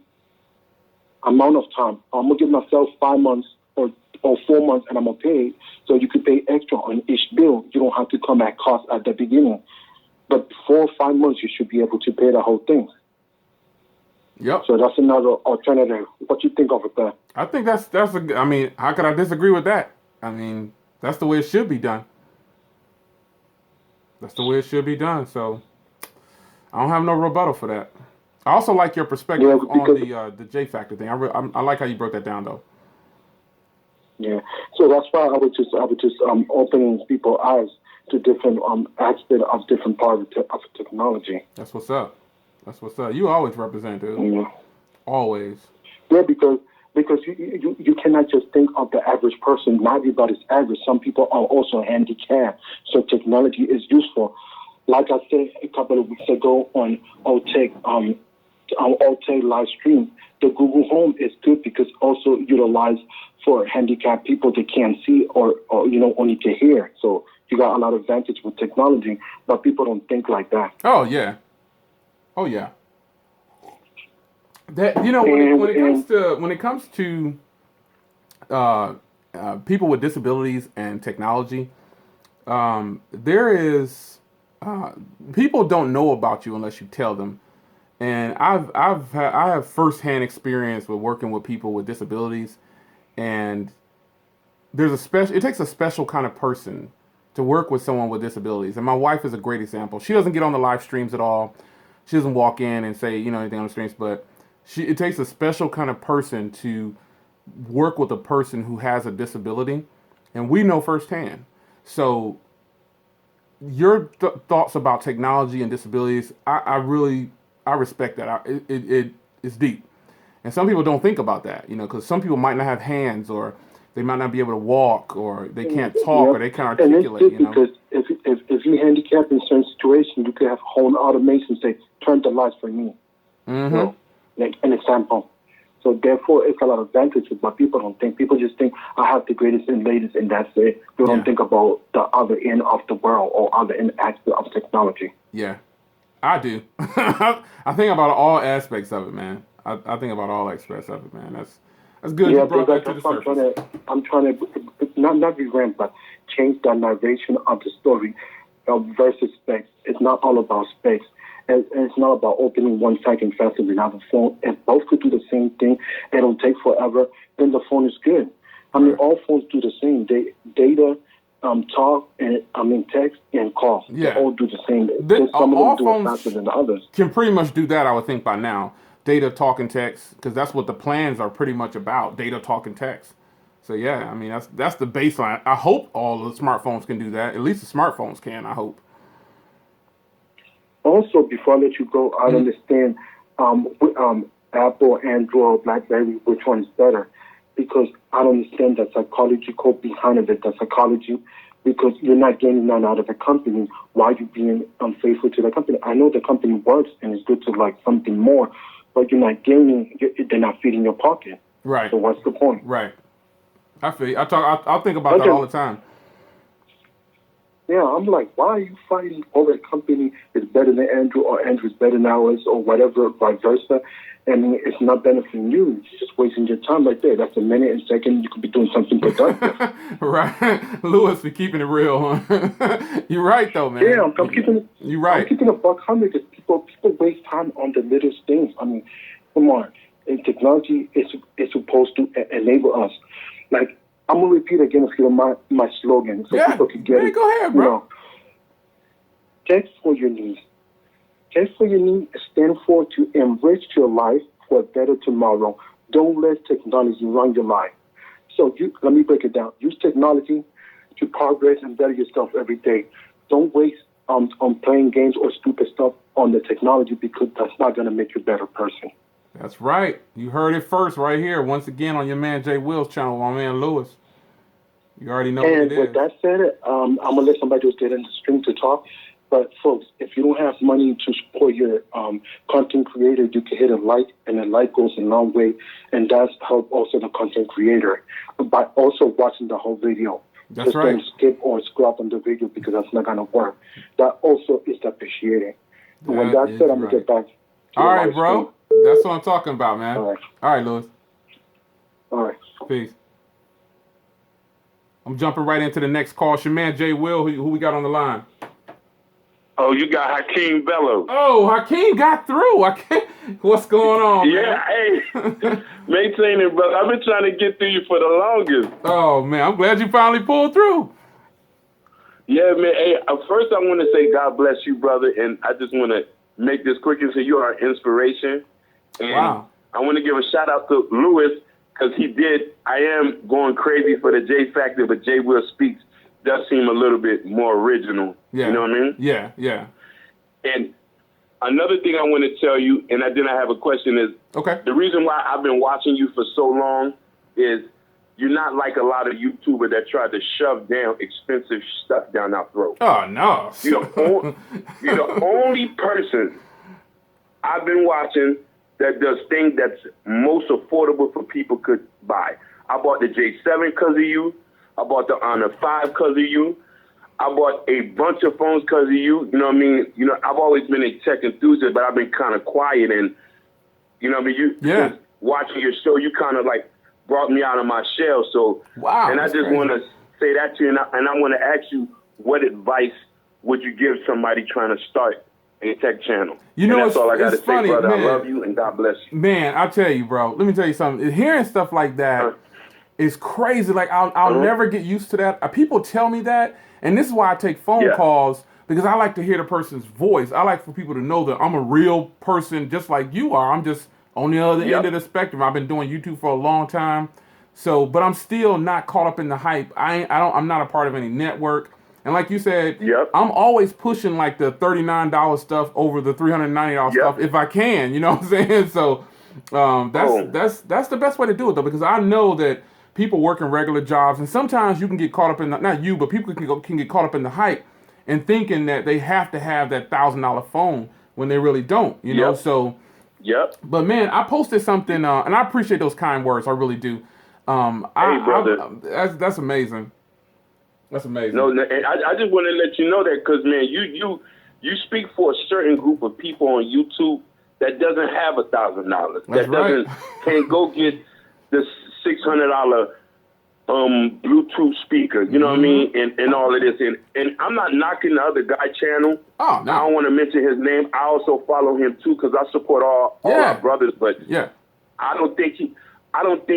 amount of time. I'm going to give myself 5 months or 4 months, and I'm going to pay so you can pay extra on each bill. You don't have to come at cost at the beginning. But 4 or 5 months, you should be able to pay the whole thing.
Yep.
So that's another alternative. What you think of it there?
I think I mean, how could I disagree with that? I mean, that's the way it should be done. That's the way it should be done. So I don't have no rebuttal for that. I also like your perspective on the J factor thing. I like how you broke that down though.
Yeah. So that's why I was just opening people's eyes to different aspects of different parts of technology.
That's what's up. That's what's up. You always represent, dude.
Yeah.
Always.
Yeah, because you cannot just think of the average person. Not everybody's average. Some people are also handicapped. So technology is useful. Like I said a couple of weeks ago on Tech live stream, the Google Home is good because also utilized for handicapped people that can't see or only can hear. So you got a lot of advantage with technology, but people don't think like that.
Oh yeah. Oh yeah. That when it comes to people with disabilities and technology, there is people don't know about you unless you tell them. And I have firsthand experience with working with people with disabilities, and it takes a special kind of person to work with someone with disabilities. And my wife is a great example. She doesn't get on the live streams at all. She doesn't walk in and say anything on the streams, but it takes a special kind of person to work with a person who has a disability, and we know firsthand. So your thoughts about technology and disabilities, I respect that. It's deep, and some people don't think about that, because some people might not have hands, or they might not be able to walk, or they can't talk, or they can't articulate.
And it's because if you're handicapped in certain situations, you could have home automation say, "Turn the lights for me."
Mm-hmm.
Like an example. So therefore, it's a lot of advantages, but people don't think. People just think, I have the greatest and latest, and that's it. They don't think about the other end of the world or other end aspect of technology.
Yeah, I do. I think about all aspects of it, man. I think about all aspects of it, man. That's good.
Yeah,
you brought that to the surface.
I'm trying to not rebrand, but change the narration of the story versus specs. It's not all about specs. And it's not about opening one second faster than another phone. If both could do the same thing, it'll take forever, then the phone is good. I mean, all phones do the same. Data, talk, and text and call.
Yeah.
They all do the same.
Some
of them do it faster than the others.
Can pretty much do that, I would think, by now. Data, talk, and text, because that's what the plans are pretty much about. Data, talk, and text. So yeah, I mean that's the baseline. I hope all the smartphones can do that. At least the smartphones can. I hope.
Also, before I let you go, I understand Apple, Android, BlackBerry, which one is better, because I don't understand the psychological behind it, the psychology, because you're not getting none out of the company. Why are you being unfaithful to the company? I know the company works and it's good to like something more, but you're not gaining, they're not feeding your pocket.
Right.
So what's the point?
Right. I feel you. I'll think about that all the time.
Yeah, I'm like, why are you fighting over a company is better than Andrew or Andrew's better than ours or whatever, vice versa? And it's not benefiting you. It's just wasting your time right there. That's a minute and second. You could be doing something productive.
Right. Lewis, you're keeping it real, huh? You're right, though, man.
Yeah, I'm keeping
You're right.
I'm keeping a $100 because people waste time on the littlest things. I mean, come on. And technology is supposed to enable us. Like, I'm going to repeat again a few of my slogans so people can get it.
Go ahead, bro.
Text for your needs. Text for your needs stands for to enrich your life for a better tomorrow. Don't let technology run your life. So let me break it down. Use technology to progress and better yourself every day. Don't waste on playing games or stupid stuff on the technology because that's not going to make you a better person.
That's right. You heard it first right here. Once again on your man Jay Will's channel, my man Lewis. You already know what it is.
And with that said, I'm going to let somebody else get in the stream to talk. But, folks, if you don't have money to support your content creator, you can hit a like, and a like goes a long way. And that's help also the content creator by also watching the whole video.
That's
Just
right.
don't skip or scrub on the video because that's not going to work. That also is appreciated. And with that said, I'm going to get back to
all right, bro. That's what I'm talking about, man.
All
right, Lewis.
All right.
Peace. I'm jumping right into the next call. It's your man, Jay Will. Who we got on the line?
Oh, you got Hakeem Bellows.
Oh, Hakeem got through. What's going on, man?
Yeah, hey, maintain it, brother. I've been trying to get to you for the longest.
Oh, man, I'm glad you finally pulled through.
Yeah, man. Hey, first I want to say God bless you, brother, and I just want to make this quick and say you are an inspiration. And
Wow.
I want to give a shout out to Lewis because he did. I am going crazy for the J Factor, but J Will Speaks does seem a little bit more original.
Yeah.
You know what I mean?
Yeah, yeah.
And another thing I want to tell you, and then I have a question, is
Okay.
the reason why I've been watching you for so long is you're not like a lot of YouTubers that try to shove down expensive stuff down our throat.
Oh, no.
You're the only person I've been watching that does things that's most affordable for people could buy. I bought the J7 because of you. I bought the Honor 5 because of you. I bought a bunch of phones because of you. You know what I mean? You know, I've always been a tech enthusiast, but I've been kind of quiet. And, you know what I mean?
Yeah.
Watching your show, you kind of like brought me out of my shell. So,
Wow.
and I just want to say that to you. And I want to ask you, what advice would you give somebody trying to start a tech channel?
You know,
that's all I got to say,
funny,
brother.
man.
I love you and God bless you.
Man, I'll tell you, bro. Let me tell you something. Hearing stuff like that is crazy. Like, I'll never get used to that. People tell me that, and this is why I take phone calls, because I like to hear the person's voice. I like for people to know that I'm a real person just like you are. I'm just on the other end of the spectrum. I've been doing YouTube for a long time. So, but I'm still not caught up in the hype. I'm not a part of any network. And like you said, I'm always pushing like the $39 stuff over the $390 stuff if I can. You know what I'm saying? So that's the best way to do it though, because I know that people working regular jobs, and sometimes you can get caught up in not you, but people can get caught up in the hype and thinking that they have to have that $1,000 phone when they really don't. You know, so. But man, I posted something, and I appreciate those kind words. I really do.
Hey, brother.
That's amazing. That's amazing.
No, and I just want to let you know that because, man, you speak for a certain group of people on YouTube that doesn't have $1,000. That can't go get the $600 Bluetooth speaker. You know what I mean? And all of this. And I'm not knocking the other guy channel.
Oh, no.
I don't want to mention his name. I also follow him too because I support all our brothers. But I don't think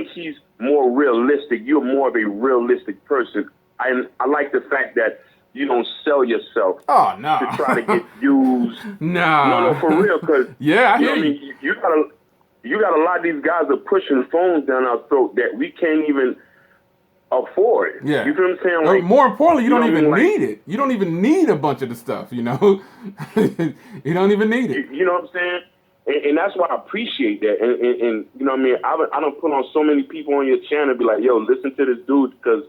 he's more realistic. You're more of a realistic person. I like the fact that you don't sell yourself to try to get views. No, for real. Because
I hear you.
I mean, you got a lot of these guys are pushing phones down our throat that we can't even afford.
Yeah,
you feel what I'm saying? Like,
more importantly, you don't even need it. You don't even need a bunch of the stuff. You know, you don't even need it.
You know what I'm saying? And that's why I appreciate that. And you know what I mean? I don't put on so many people on your channel and be like, yo, listen to this dude, because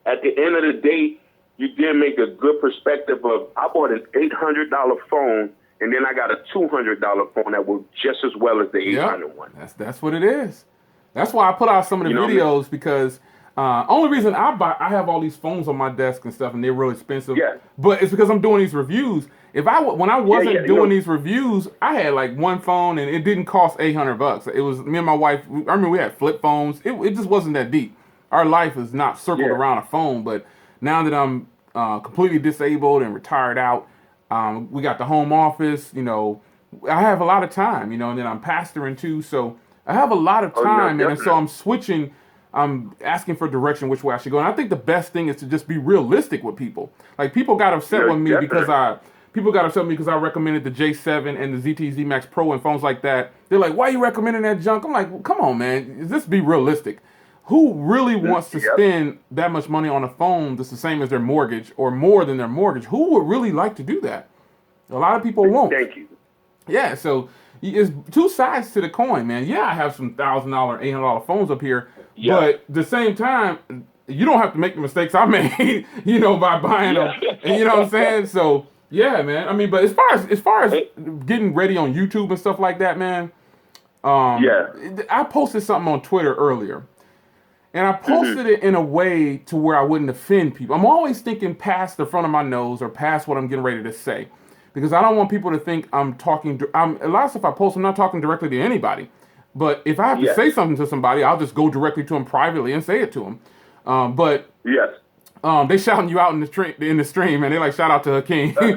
at the end of the day, you did make a good perspective of, I bought an $800 phone, and then I got a $200 phone that worked just as well as the $800 one.
That's what it is. That's why I put out some of the videos, because only reason I have all these phones on my desk and stuff, and they're really expensive. But it's because I'm doing these reviews. When I wasn't doing these reviews, I had like one phone, and it didn't cost $800. It was me and my wife. I remember we had flip phones. It just wasn't that deep. Our life is not circled around a phone, but now that I'm completely disabled and retired out, we got the home office, you know, I have a lot of time, you know, and then I'm pastoring too, so I have a lot of time, and so I'm switching, I'm asking for direction which way I should go, and I think the best thing is to just be realistic with people. Like, people got upset with me because I recommended the J7 and the ZT-Z Max Pro and phones like that. They're like, why are you recommending that junk? I'm like, well, come on, man, just be realistic. Who really wants to spend that much money on a phone that's the same as their mortgage or more than their mortgage? Who would really like to do that? A lot of people won't.
Thank you.
Yeah, so it's two sides to the coin, man. Yeah, I have some $1,000, $800 phones up here, but at the same time, you don't have to make the mistakes I made, you know, by buying them. And you know what I'm saying? So yeah, man. I mean, but as far as getting ready on YouTube and stuff like that, man. I posted something on Twitter earlier. And I posted it in a way to where I wouldn't offend people. I'm always thinking past the front of my nose or past what I'm getting ready to say, because I don't want people to think I'm talking. A lot of stuff I post, I'm not talking directly to anybody. But if I have to say something to somebody, I'll just go directly to them privately and say it to them. They shouting you out in the stream, and they like, shout out to Hakeem.
Hey,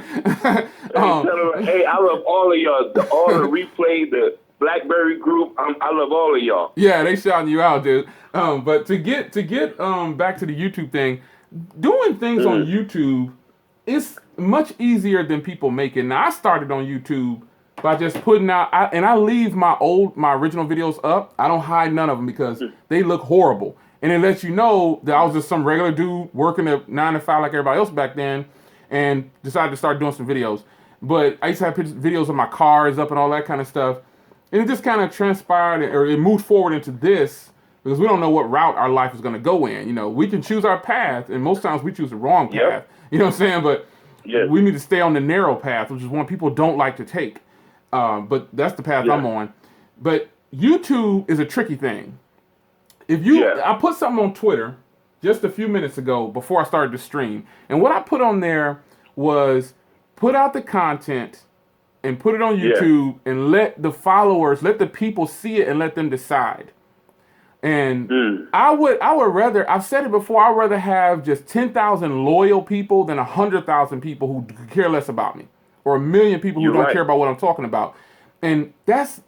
I love all of y'all. All the replay, BlackBerry group. I love all of y'all.
Yeah, they shouting you out, dude. But to get back to the YouTube thing, doing things on YouTube is much easier than people make it. Now, I started on YouTube by just putting out, I leave my original videos up. I don't hide none of them because they look horrible. And it lets you know that I was just some regular dude working a 9 to 5 like everybody else back then, and decided to start doing some videos. But I used to have videos of my cars up and all that kind of stuff. And it just kind of transpired, or it moved forward into this, because we don't know what route our life is going to go in. You know, we can choose our path, and most times we choose the wrong path.
Yep.
You know what I'm saying? But we need to stay on the narrow path, which is one people don't like to take. But that's the path I'm on. But YouTube is a tricky thing. If you, I put something on Twitter just a few minutes ago before I started the stream, and what I put on there was put out the content and put it on YouTube and let the followers, let the people see it and let them decide. And I would rather, I've said it before, I'd rather have just 10,000 loyal people than 100,000 people who care less about me, or 1 million people who don't care about what I'm talking about. And that's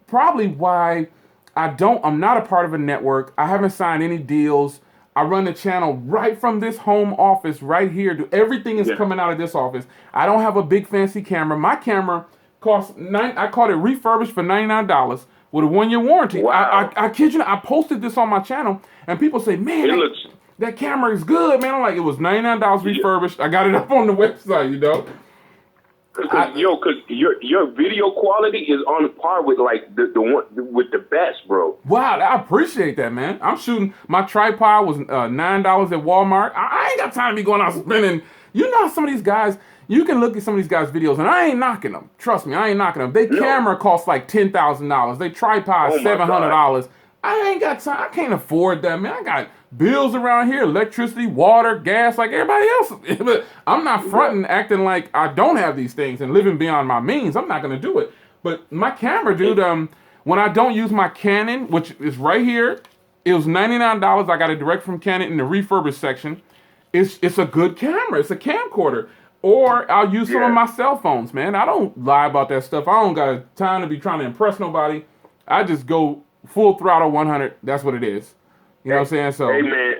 probably why I'm not a part of a network. I haven't signed any deals. I run the channel right from this home office right here. Everything is coming out of this office. I don't have a big fancy camera. My camera costs I caught it refurbished for $99 with a 1-year warranty.
Wow.
I kid you not, I posted this on my channel, and people say, man, that camera is good, man. I'm like, it was $99 refurbished. I got it up on the website, you know.
Because your video quality is on par with like the one with the best, bro.
Wow, I appreciate that, man. I'm shooting. My tripod was $9 at Walmart. I ain't got time to be going out spending. You know, some of these guys. You can look at some of these guys' videos, and I ain't knocking them. Trust me, I ain't knocking them. Their camera costs like $10,000. They tripod $700. I ain't got time. I can't afford that, man. I got bills around here, electricity, water, gas, like everybody else. But I'm not fronting, acting like I don't have these things and living beyond my means. I'm not gonna do it. But my camera, dude, when I don't use my Canon, which is right here, it was $99. I got it direct from Canon in the refurbished section. It's a good camera. It's a camcorder. Or I'll use some of my cell phones, man. I don't lie about that stuff. I don't got time to be trying to impress nobody. I just go full throttle 100. That's what it is. You know what I'm saying? So,
hey, man,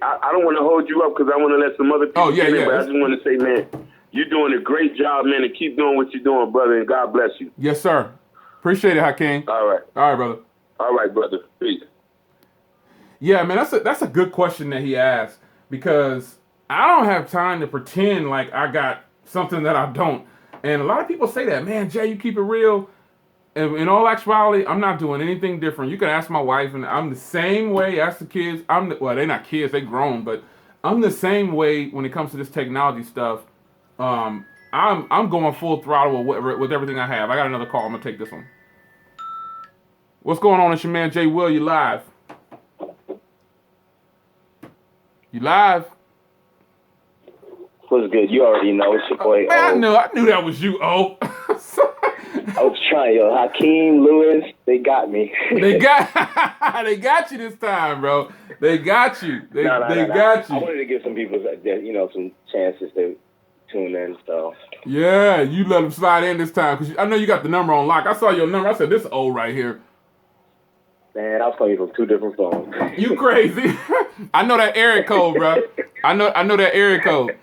I don't want to hold you up because I want to let some other people in, but I just want to say, man, you're doing a great job, man, and keep doing what you're doing, brother, and God bless you.
Yes, sir. Appreciate it, Hakeem.
All right.
All right, brother.
All right, brother. Peace.
Yeah, man, that's a good question that he asked, because I don't have time to pretend like I got something that I don't. And a lot of people say that, man, Jay, you keep it real. And in all actuality, I'm not doing anything different. You can ask my wife, and I'm the same way. Ask the kids. Well, they're not kids, they grown, but I'm the same way when it comes to this technology stuff. I'm going full throttle with everything I have. I got another call. I'm gonna take this one. What's going on? It's your man Jay Will. You live? You live?
What's good? You already know it's your boy.
Man, I knew that was you. Oh.
I was trying, yo. Hakeem, Lewis, they got me.
they got you this time, bro. They got you. They got you.
I wanted to give some people, some chances to tune in. So
yeah, you let them slide in this time, because I know you got the number on lock. I saw your number. I said, this old right here.
Man, I was calling you from 2 different phones.
You crazy? I know that area code, bro. I know that area code.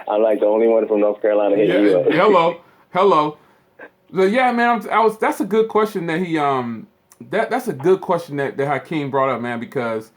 I'm like the only one from North Carolina hitting you up.
Hello. So yeah, man, that's a good question that he that's a good question that Hakeem brought up, man, because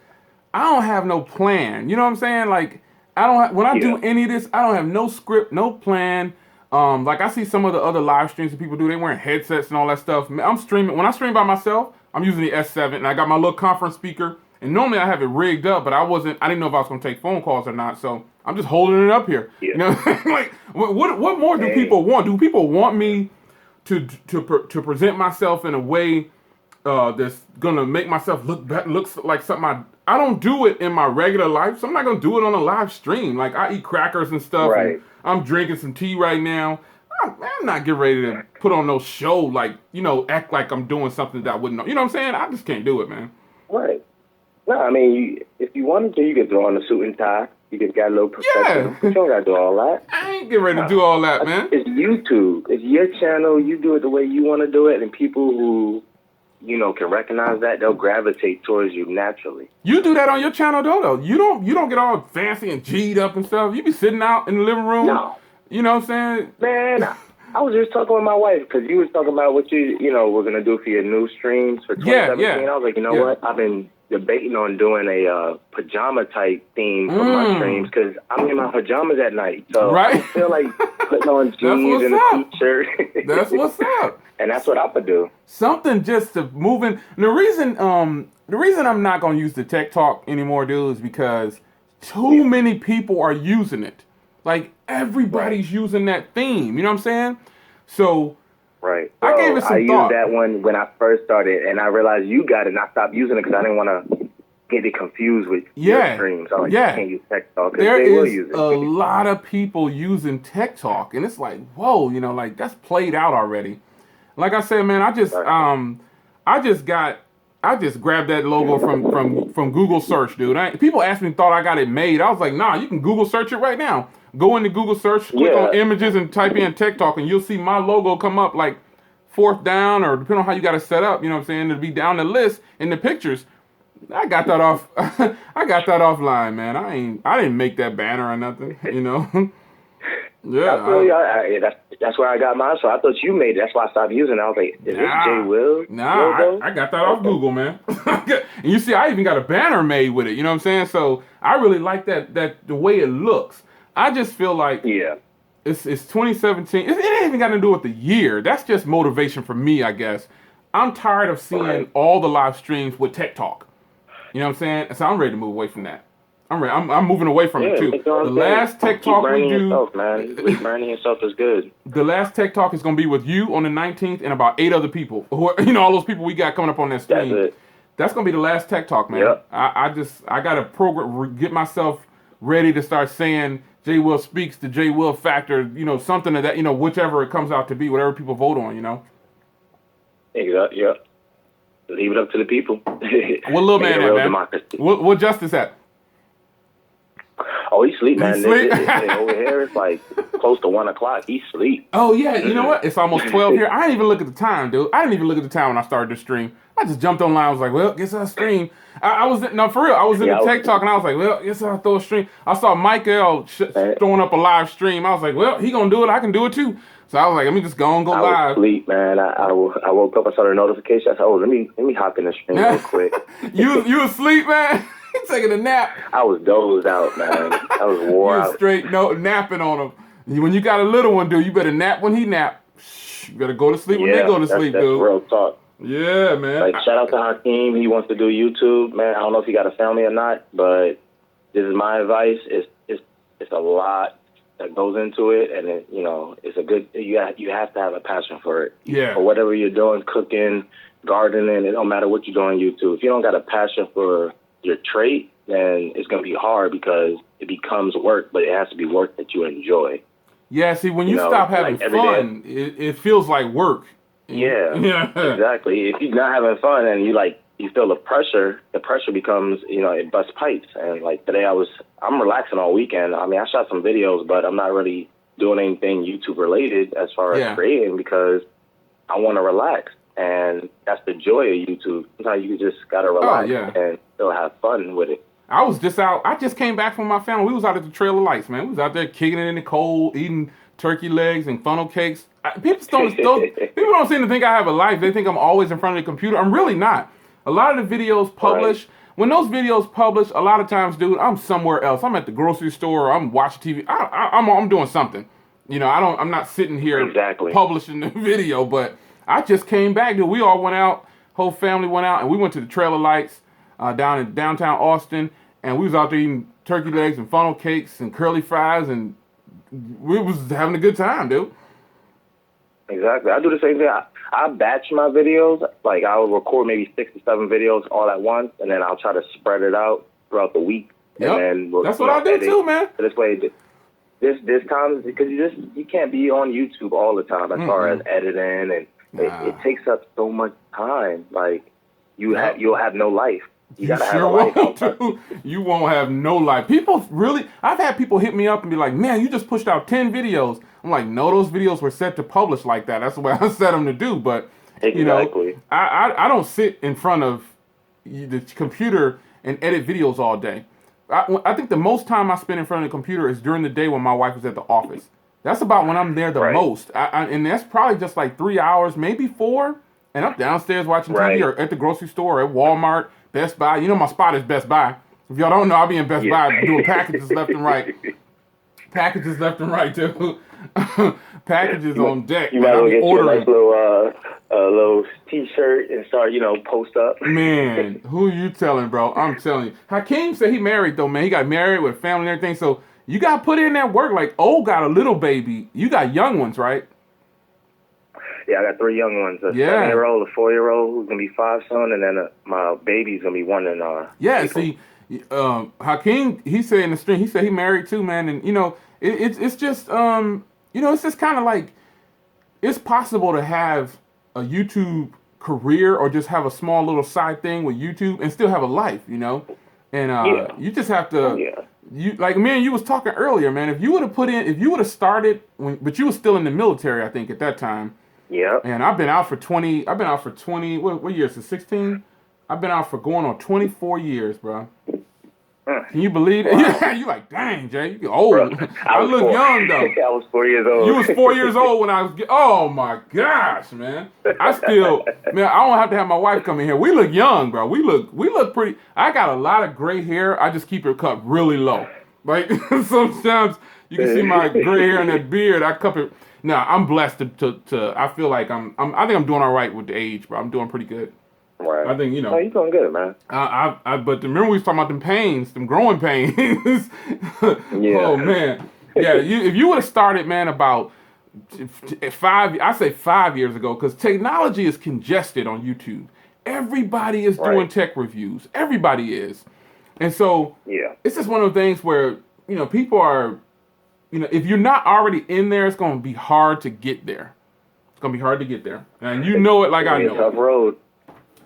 I don't have no plan. You know what I'm saying? Like, when I do any of this, I don't have no script, no plan. Like I see some of the other live streams that people do, they wearing headsets and all that stuff. I'm streaming. When I stream by myself, I'm using the S7, and I got my little conference speaker. And normally I have it rigged up, but I didn't know if I was going to take phone calls or not. So I'm just holding it up here. Yeah. You know, like what more do people want? Do people want me to present myself in a way that's going to make myself looks like something I don't do it in my regular life, so I'm not going to do it on a live stream. Like, I eat crackers and stuff.
Right.
And I'm drinking some tea right now. I'm not getting ready to put on no show, like, act like I'm doing something that I wouldn't know. You know what I'm saying? I just can't do it, man.
Right. No, I mean, if you wanted to, you could throw on a suit and tie. You could get a little professional.
Yeah.
But you don't got to do all that.
I ain't getting ready to do all that, man.
It's YouTube. It's your channel. You do it the way you want to do it, and people who, can recognize that, they'll gravitate towards you naturally.
You do that on your channel, though. You don't get all fancy and G'd up and stuff. You be sitting out in the living room.
No.
You know what I'm saying?
Man, I was just talking with my wife because you was talking about what we're going to do for your new streams for 2017.
Yeah.
I was like, what? I've been debating on doing a pajama type theme for my streams because I'm in my pajamas at night. So
right.
I feel like putting on jeans and a t-shirt.
That's what's up.
And that's what I would do.
Something just to move in. The reason I'm not going to use the tech talk anymore, dude, is because too many people are using it. Like, everybody's using that theme. You know what I'm saying? So,
right.
I gave it some thought.
I used that one when I first started, and I realized you got it, and I stopped using it because I didn't want to get it confused with your streams. I was like, you can't use tech talk because they will use it.
There is a lot of people using tech talk, and it's like, whoa, like, that's played out already. Like I said, man, I just grabbed that logo from Google search, dude. People asked me, thought I got it made. I was like, nah, you can Google search it right now. Go into Google search, click on images, and type in Tech Talk, and you'll see my logo come up like fourth down, or depending on how you got it set up. You know what I'm saying? It'll be down the list in the pictures. I got that off. I got that offline, man. I didn't make that banner or nothing.
Yeah, that's where I got mine. So I thought you made it. That's why I stopped using it. I was like, is this Jay Will?
Nah, I got that off Google, man. And you see, I even got a banner made with it. You know what I'm saying? So I really like that the way it looks. I just feel like it's 2017. It ain't even got to do with the year. That's just motivation for me, I guess. I'm tired of seeing all the live streams with tech talk. You know what I'm saying? So I'm ready to move away from that. I'm ready. I'm moving away from it too. The last tech talk we do,
learning yourself is good.
The last tech talk is going to be with you on the 19th and about 8 other people. Who are, all those people we got coming up on that stream. That's going to be the last tech talk, man. Yep. I got to get myself ready to start saying Jay Will Speaks, the Jay Will Factor, something of that, whichever it comes out to be, whatever people vote on,
Exactly. Yeah. Leave it up to the people.
What little man at, man? Democracy. What Justice at?
Oh, he sleep, man. Over here, it's like close to 1 o'clock. He sleep.
Oh, yeah. You know what? It's almost 12 here. I didn't even look at the time, dude. I didn't even look at the time when I started the stream. I just jumped online. I was like, well, guess I'll stream. I was in the tech talk, and I was like, well, guess I'll throw a stream. I saw Michael throwing up a live stream. I was like, well, he gonna do it. I can do it too. So I was like, let me just go live.
I was asleep, man. I woke up. I saw the notification. I said, oh, let me hop in the stream real quick.
You asleep, man? Taking a nap.
I was dozed out, man. I was wore out.
Straight napping on him. When you got a little one, dude, you better nap when he nap. You better go to sleep when they go to sleep,
that's
dude.
Real talk.
Yeah, man.
Like, shout out to Hakeem. He wants to do YouTube, man. I don't know if he got a family or not, but this is my advice. It's a lot that goes into it, and it's a good. You have to have a passion for it.
Yeah.
For whatever you're doing, cooking, gardening, it don't matter what you're doing on YouTube. If you don't got a passion for your trait, then it's going to be hard because it becomes work, but it has to be work that you enjoy.
Yeah, see, when you stop having fun, it feels like work.
Yeah, exactly. If you're not having fun and you feel the pressure becomes, it busts pipes. And like today I'm relaxing all weekend. I mean, I shot some videos, but I'm not really doing anything YouTube related as far as creating because I want to relax. And that's the joy of YouTube. Sometimes you just got to relax and still have fun with it.
I was just out. I just came back from my family. We was out at the Trail of Lights, man. We was out there kicking it in the cold, eating turkey legs and funnel cakes. People don't seem to think I have a life. They think I'm always in front of the computer. I'm really not. A lot of the videos publish. When those videos publish, a lot of times, dude, I'm somewhere else. I'm at the grocery store. Or I'm watching TV. I'm doing something. I'm not sitting here publishing the video, but I just came back, dude. We all went out, whole family went out, and we went to the Trail of Lights down in downtown Austin, and we was out there eating turkey legs and funnel cakes and curly fries, and we was having a good time, dude.
Exactly. I do the same thing. I batch my videos. Like, I'll record maybe 6 or 7 videos all at once, and then I'll try to spread it out throughout the week.
Yep.
And then
that's what I do too, man.
This way, this time, because you can't be on YouTube all the time as far as editing, and it takes up so much time. Like, you'll have no life. You gotta have
sure
a life
won't,
outside.
too. You won't have no life. People really, I've had people hit me up and be like, man, you just pushed out 10 videos. I'm like, no, those videos were set to publish like that. That's the way I set them to do. But, you know,
Exactly.
I don't sit in front of the computer and edit videos all day. I think the most time I spend in front of the computer is during the day when my wife is at the office. That's about when I'm there the
Right.
most. And that's probably just like 3 hours, maybe 4. And I'm downstairs watching
Right.
TV or at the grocery store or at Walmart, Best Buy. You know my spot is Best Buy. If y'all don't know, I'll be in Best
Yeah.
Buy doing packages left and right. Packages left and right, too. Packages on deck.
You
Man,
might
I'll
well
be
get you a
ordering.
nice little T-shirt and start, post up.
Man, who you telling, bro? I'm telling you. Hakeem said he married, though, man. He got married with family and everything. So you got to put in that work. Like, got a little baby. You got young ones, right?
Yeah, I got 3 young ones. A
Yeah.
7-year-old, a 4-year-old who's going to be 5 soon, and then my baby's going to be 1 in
Yeah,
April.
see, Hakeem, he said in the stream, he said he married too, man. And, it's just, it's just kind of like, it's possible to have a YouTube career or just have a small little side thing with YouTube and still have a life, And
Yeah.
you just have to,
Oh, yeah.
you like me and you was talking earlier, man. If you would have started, but you were still in the military, I think, at that time.
Yeah.
And I've been out for 20, what year is it, 16? I've been out for going on 24 years, bro. Can you believe it?
Wow.
You like, dang, Jay, you old.
Bro,
I
was
look
4.
young, though.
I was 4 years old.
You was 4 years old when I was, oh my gosh, man. I still, man, I don't have to have my wife come in here. We look young, bro. We look pretty. I got a lot of gray hair. I just keep it cut really low. Like, sometimes you can see my gray hair and that beard. I cup it. Now, I'm blessed to I feel like I think I'm doing all right with the age, bro. I'm doing pretty good.
Right.
I think,
Oh, you doing good, man.
But remember we was talking about them pains, them growing pains.
Yeah.
Oh, man. Yeah, if you would have started, man, about 5 years ago, because technology is congested on YouTube. Everybody is doing
Right.
tech reviews. Everybody is. And so
Yeah.
it's just one of those things where, people are, if you're not already in there, it's going to be hard to get there. It's going to be hard to get there. And you know it like I
It's a
know
tough road.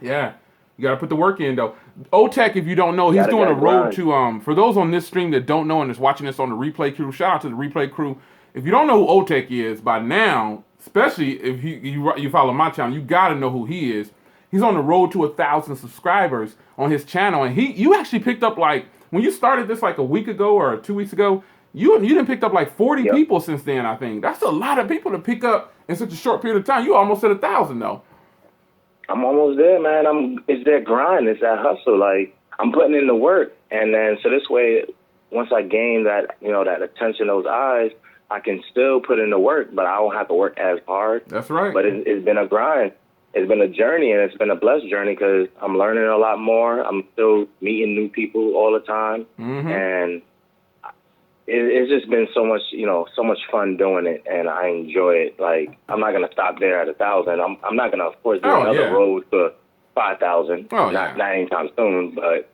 Yeah. You got to put the work in, though. OTech, if you don't know, he's
Gotta
doing a road
grind.
to, for those on this stream that don't know and is watching this on the replay crew, shout out to the replay crew. If you don't know who OTech is by now, especially if you follow my channel, you got to know who he is. He's on the road to 1,000 subscribers on his channel. And you actually picked up, like, when you started this like a week ago or 2 weeks ago, you done picked up like 40
Yep.
people since then, I think. That's a lot of people to pick up in such a short period of time. You almost at 1,000, though.
I'm almost there, man. It's that grind. It's that hustle. Like, I'm putting in the work. And then, so this way, once I gain that, that attention, those eyes, I can still put in the work, but I don't have to work as hard.
That's right.
But it's been a grind. It's been a journey, and it's been a blessed journey because I'm learning a lot more. I'm still meeting new people all the time.
Mm-hmm.
And it's just been so much fun doing it, and I enjoy it. Like, I'm not gonna stop there at 1,000. I'm not gonna, of course, do another road to 5,000. Not anytime soon, but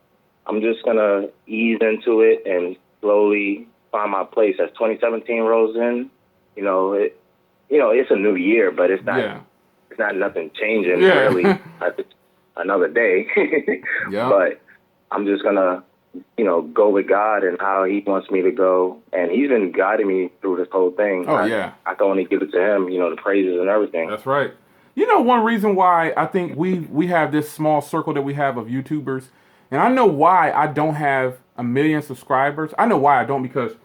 I'm just gonna ease into it and slowly find my place. As 2017 rolls in, it's a new year, but it's not.
Yeah.
It's not nothing changing
Yeah.
really. Another day.
Yeah.
But I'm just gonna go with God and how He wants me to go. And He's been guiding me through this whole thing.
Oh, yeah.
I can only give it to Him, the praises and everything.
That's right. One reason why I think we have this small circle that we have of YouTubers, and I know why I don't have 1 million subscribers. I know why I don't, because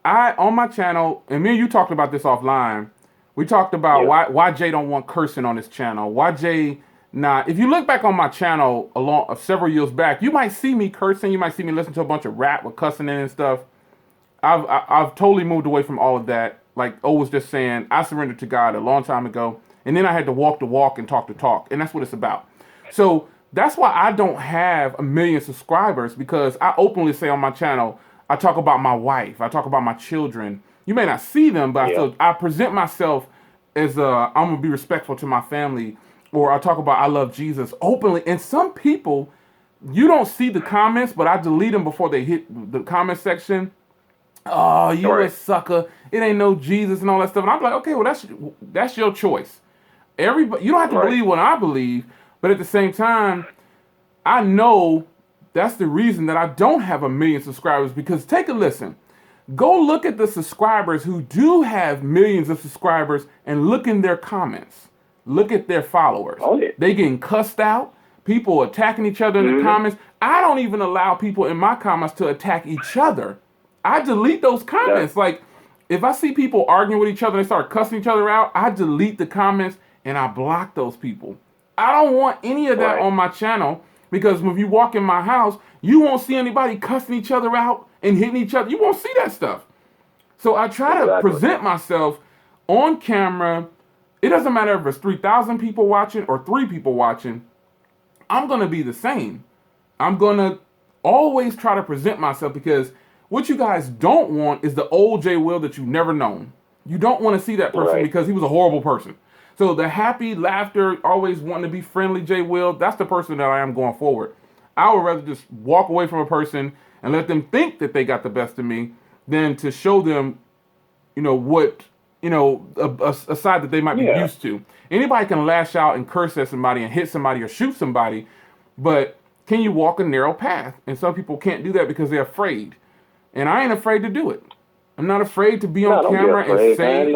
on my channel, and me and you talked about this offline, we talked about why Jay don't want cursing on his channel. Why Jay not. If you look back on my channel several years back, you might see me cursing. You might see me listen to a bunch of rap with cussing in and stuff. I've totally moved away from all of that. Like O was just saying, I surrendered to God a long time ago, and then I had to walk the walk and talk the talk, and that's what it's about. So that's why I don't have 1 million subscribers, because I openly say on my channel, I talk about my wife, I talk about my children. You may not see them, but I present myself as I'm gonna be respectful to my family, or I talk about I love Jesus openly. And some people, you don't see the comments, but I delete them before they hit the comment section. Oh, you a sucker. It ain't no Jesus and all that stuff. And I'm like, okay, well, that's your choice. Everybody, you don't have to believe what I believe, but at the same time, I know that's the reason that I don't have 1 million subscribers, because take a listen. Go look at the subscribers who do have millions of subscribers and look in their comments. Look at their followers.
Oh, yeah.
They getting cussed out. People attacking each other in the comments. I don't even allow people in my comments to attack each other. I delete those comments. Like, if I see people arguing with each other and they start cussing each other out, I delete the comments and I block those people. I don't want any of that on my channel, because when you walk in my house, you won't see anybody cussing each other out and hitting each other. You won't see that stuff. So I try to present myself on camera. It doesn't matter if it's 3,000 people watching or 3 people watching. I'm going to be the same. I'm going to always try to present myself, because what you guys don't want is the old Jay Will that you've never known. You don't want to see that person because he was a horrible person. So the happy, laughter, always wanting to be friendly Jay Will, that's the person that I am going forward. I would rather just walk away from a person and let them think that they got the best of me than to show them, what, a side that they might be used to. Anybody can lash out and curse at somebody and hit somebody or shoot somebody, but can you walk a narrow path? And some people can't do that because they're afraid. And I ain't afraid to do it. I'm not afraid to be on camera and say,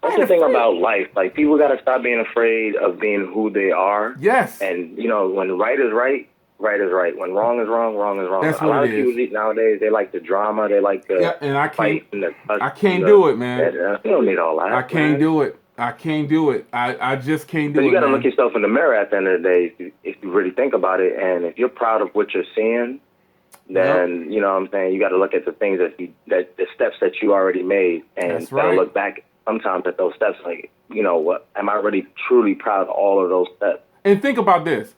that's the thing about life. Like, people got to stop being afraid of being who they are.
Yes.
And, when right is right, right is right. When wrong is wrong, wrong is wrong.
That's
a lot of people nowadays, they like the drama. They like the
and I
fight.
I can't do it, man.
You don't need all that.
I can't do it. I can't do it. I just can't do it.
You got to look yourself in the mirror at the end of the day if you really think about it. And if you're proud of what you're seeing, then, you know what I'm saying, you got to look at the things that the steps that you already made, and look back sometimes at those steps like, what, am I really truly proud of all of those steps?
And think about this.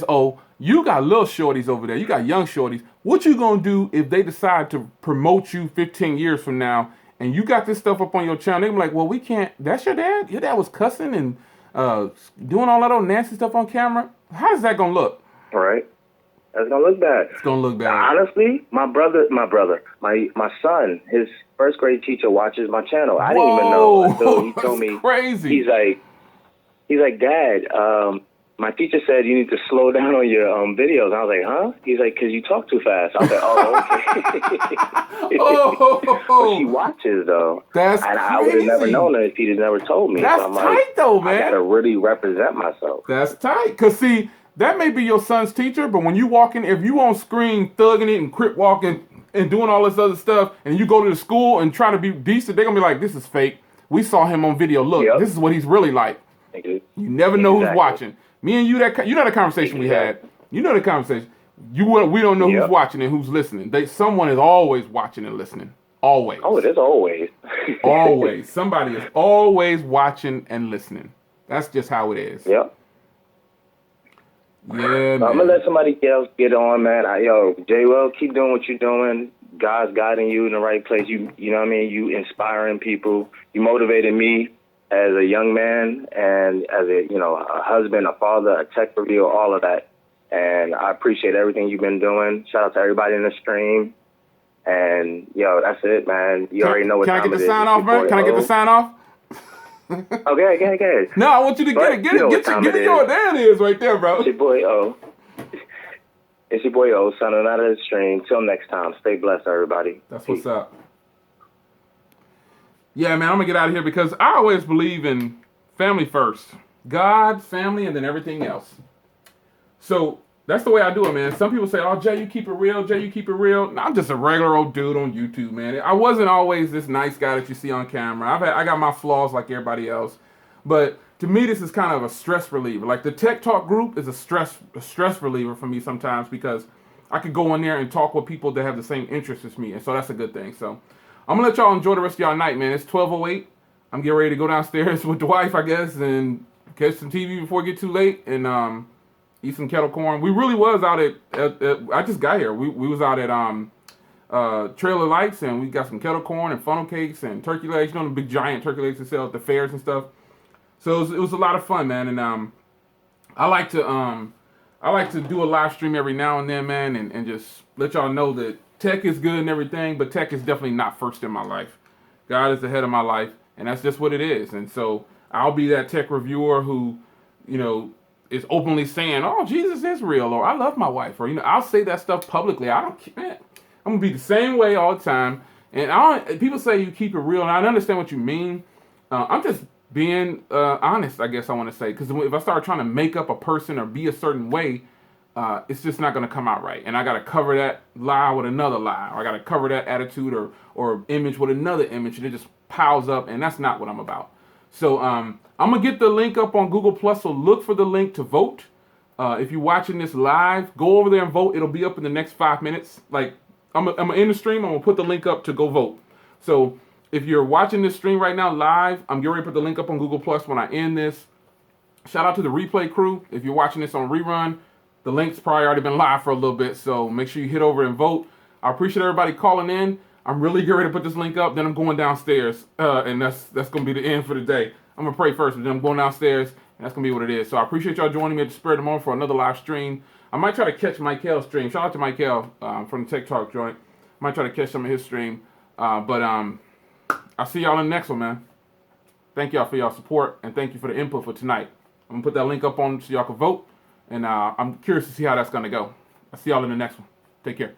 Oh, you got little shorties over there. You got young shorties. What you going to do if they decide to promote you 15 years from now and you got this stuff up on your channel? They're like, well, we can't. That's your dad? Your dad was cussing and doing all that old nasty stuff on camera? How's that going to look?
All right. That's going to look bad.
It's going to look bad.
Honestly, my son, his first grade teacher watches my channel. I didn't even know until he told me.
Crazy.
He's like, Dad, my teacher said you need to slow down on your videos. And I was like, huh? He's like, because you talk too fast. I was like, oh, okay. But she watches, though.
That's crazy.
I would have never known it if he'd have never told me.
That's
so I'm
tight, though, man.
I got to really represent myself.
That's tight. Because, see, that may be your son's teacher, but when you walk in, if you on screen thugging it and crip walking and doing all this other stuff, and you go to the school and try to be decent, they're going to be like, this is fake. We saw him on video. Look, this is what he's really like. You never know who's watching. Me and you, you know the conversation we had. You know the conversation. We don't know who's watching and who's listening. Someone is always watching and listening. Always.
Oh, it is always.
Always. Somebody is always watching and listening. That's just how it is.
Yep.
Yeah, man.
I'm going to let somebody else get on, man. Jay Will, keep doing what you're doing. God's guiding you in the right place. You know what I mean? You inspiring people. You motivated me as a young man and as a husband, a father, a tech reviewer, all of that. And I appreciate everything you've been doing. Shout out to everybody in the stream. And, that's it, man. You already know what time it is.
Can I get the sign off, man? Can I get the sign off?
Okay.
No, I want you to get it. Get it your damn is right there, bro.
It's your boy O. It's your boy O, signing out of the stream. Till next time. Stay blessed, everybody.
That's what's up. Yeah, man, I'm going to get out of here because I always believe in family first. God, family, and then everything else. So that's the way I do it, man. Some people say, oh, Jay, you keep it real. Jay, you keep it real. No, I'm just a regular old dude on YouTube, man. I wasn't always this nice guy that you see on camera. I got my flaws like everybody else. But to me, this is kind of a stress reliever. Like the Tech Talk group is a stress reliever for me sometimes because I could go in there and talk with people that have the same interests as me. And so that's a good thing. So I'm going to let y'all enjoy the rest of y'all night, man. It's 12:08. I'm getting ready to go downstairs with the wife, I guess, and catch some TV before it gets too late and eat some kettle corn. We really was out at I just got here. We was out at Trailer Lights, and we got some kettle corn and funnel cakes and turkey legs. You know the big giant turkey legs they sell at the fairs and stuff. So it was a lot of fun, man. And I like to do a live stream every now and then, man, and just let y'all know that tech is good and everything, but tech is definitely not first in my life. God is the head of my life, and that's just what it is. And so I'll be that tech reviewer who, is openly saying, "Oh, Jesus is real," or "I love my wife," or I'll say that stuff publicly. I don't care. I'm gonna be the same way all the time. And people say you keep it real, and I understand what you mean. I'm just being honest, I guess I want to say, because if I start trying to make up a person or be a certain way, it's just not going to come out right. And I got to cover that lie with another lie, or I got to cover that attitude or image with another image, and it just piles up, and that's not what I'm about. So I'm gonna get the link up on Google Plus. So look for the link to vote. If you're watching this live, go over there and vote. It'll be up in the next 5 minutes. Like I'm in the stream. I'm gonna put the link up to go vote. So if you're watching this stream right now live, I'm getting ready to put the link up on Google Plus when I end this. Shout out to the replay crew. If you're watching this on rerun, the link's probably already been live for a little bit. So make sure you hit over and vote. I appreciate everybody calling in. I'm really getting ready to put this link up. Then I'm going downstairs, and that's gonna be the end for the day. I'm gonna pray first, but then I'm going downstairs, and that's gonna be what it is. So I appreciate y'all joining me at the Spirit of the Moment for another live stream. I might try to catch Michael's stream. Shout out to Michael from the Tech Talk joint. Might try to catch some of his stream, but I'll see y'all in the next one, man. Thank y'all for y'all support, and thank you for the input for tonight. I'm gonna put that link up on so y'all can vote, and I'm curious to see how that's gonna go. I'll see y'all in the next one. Take care.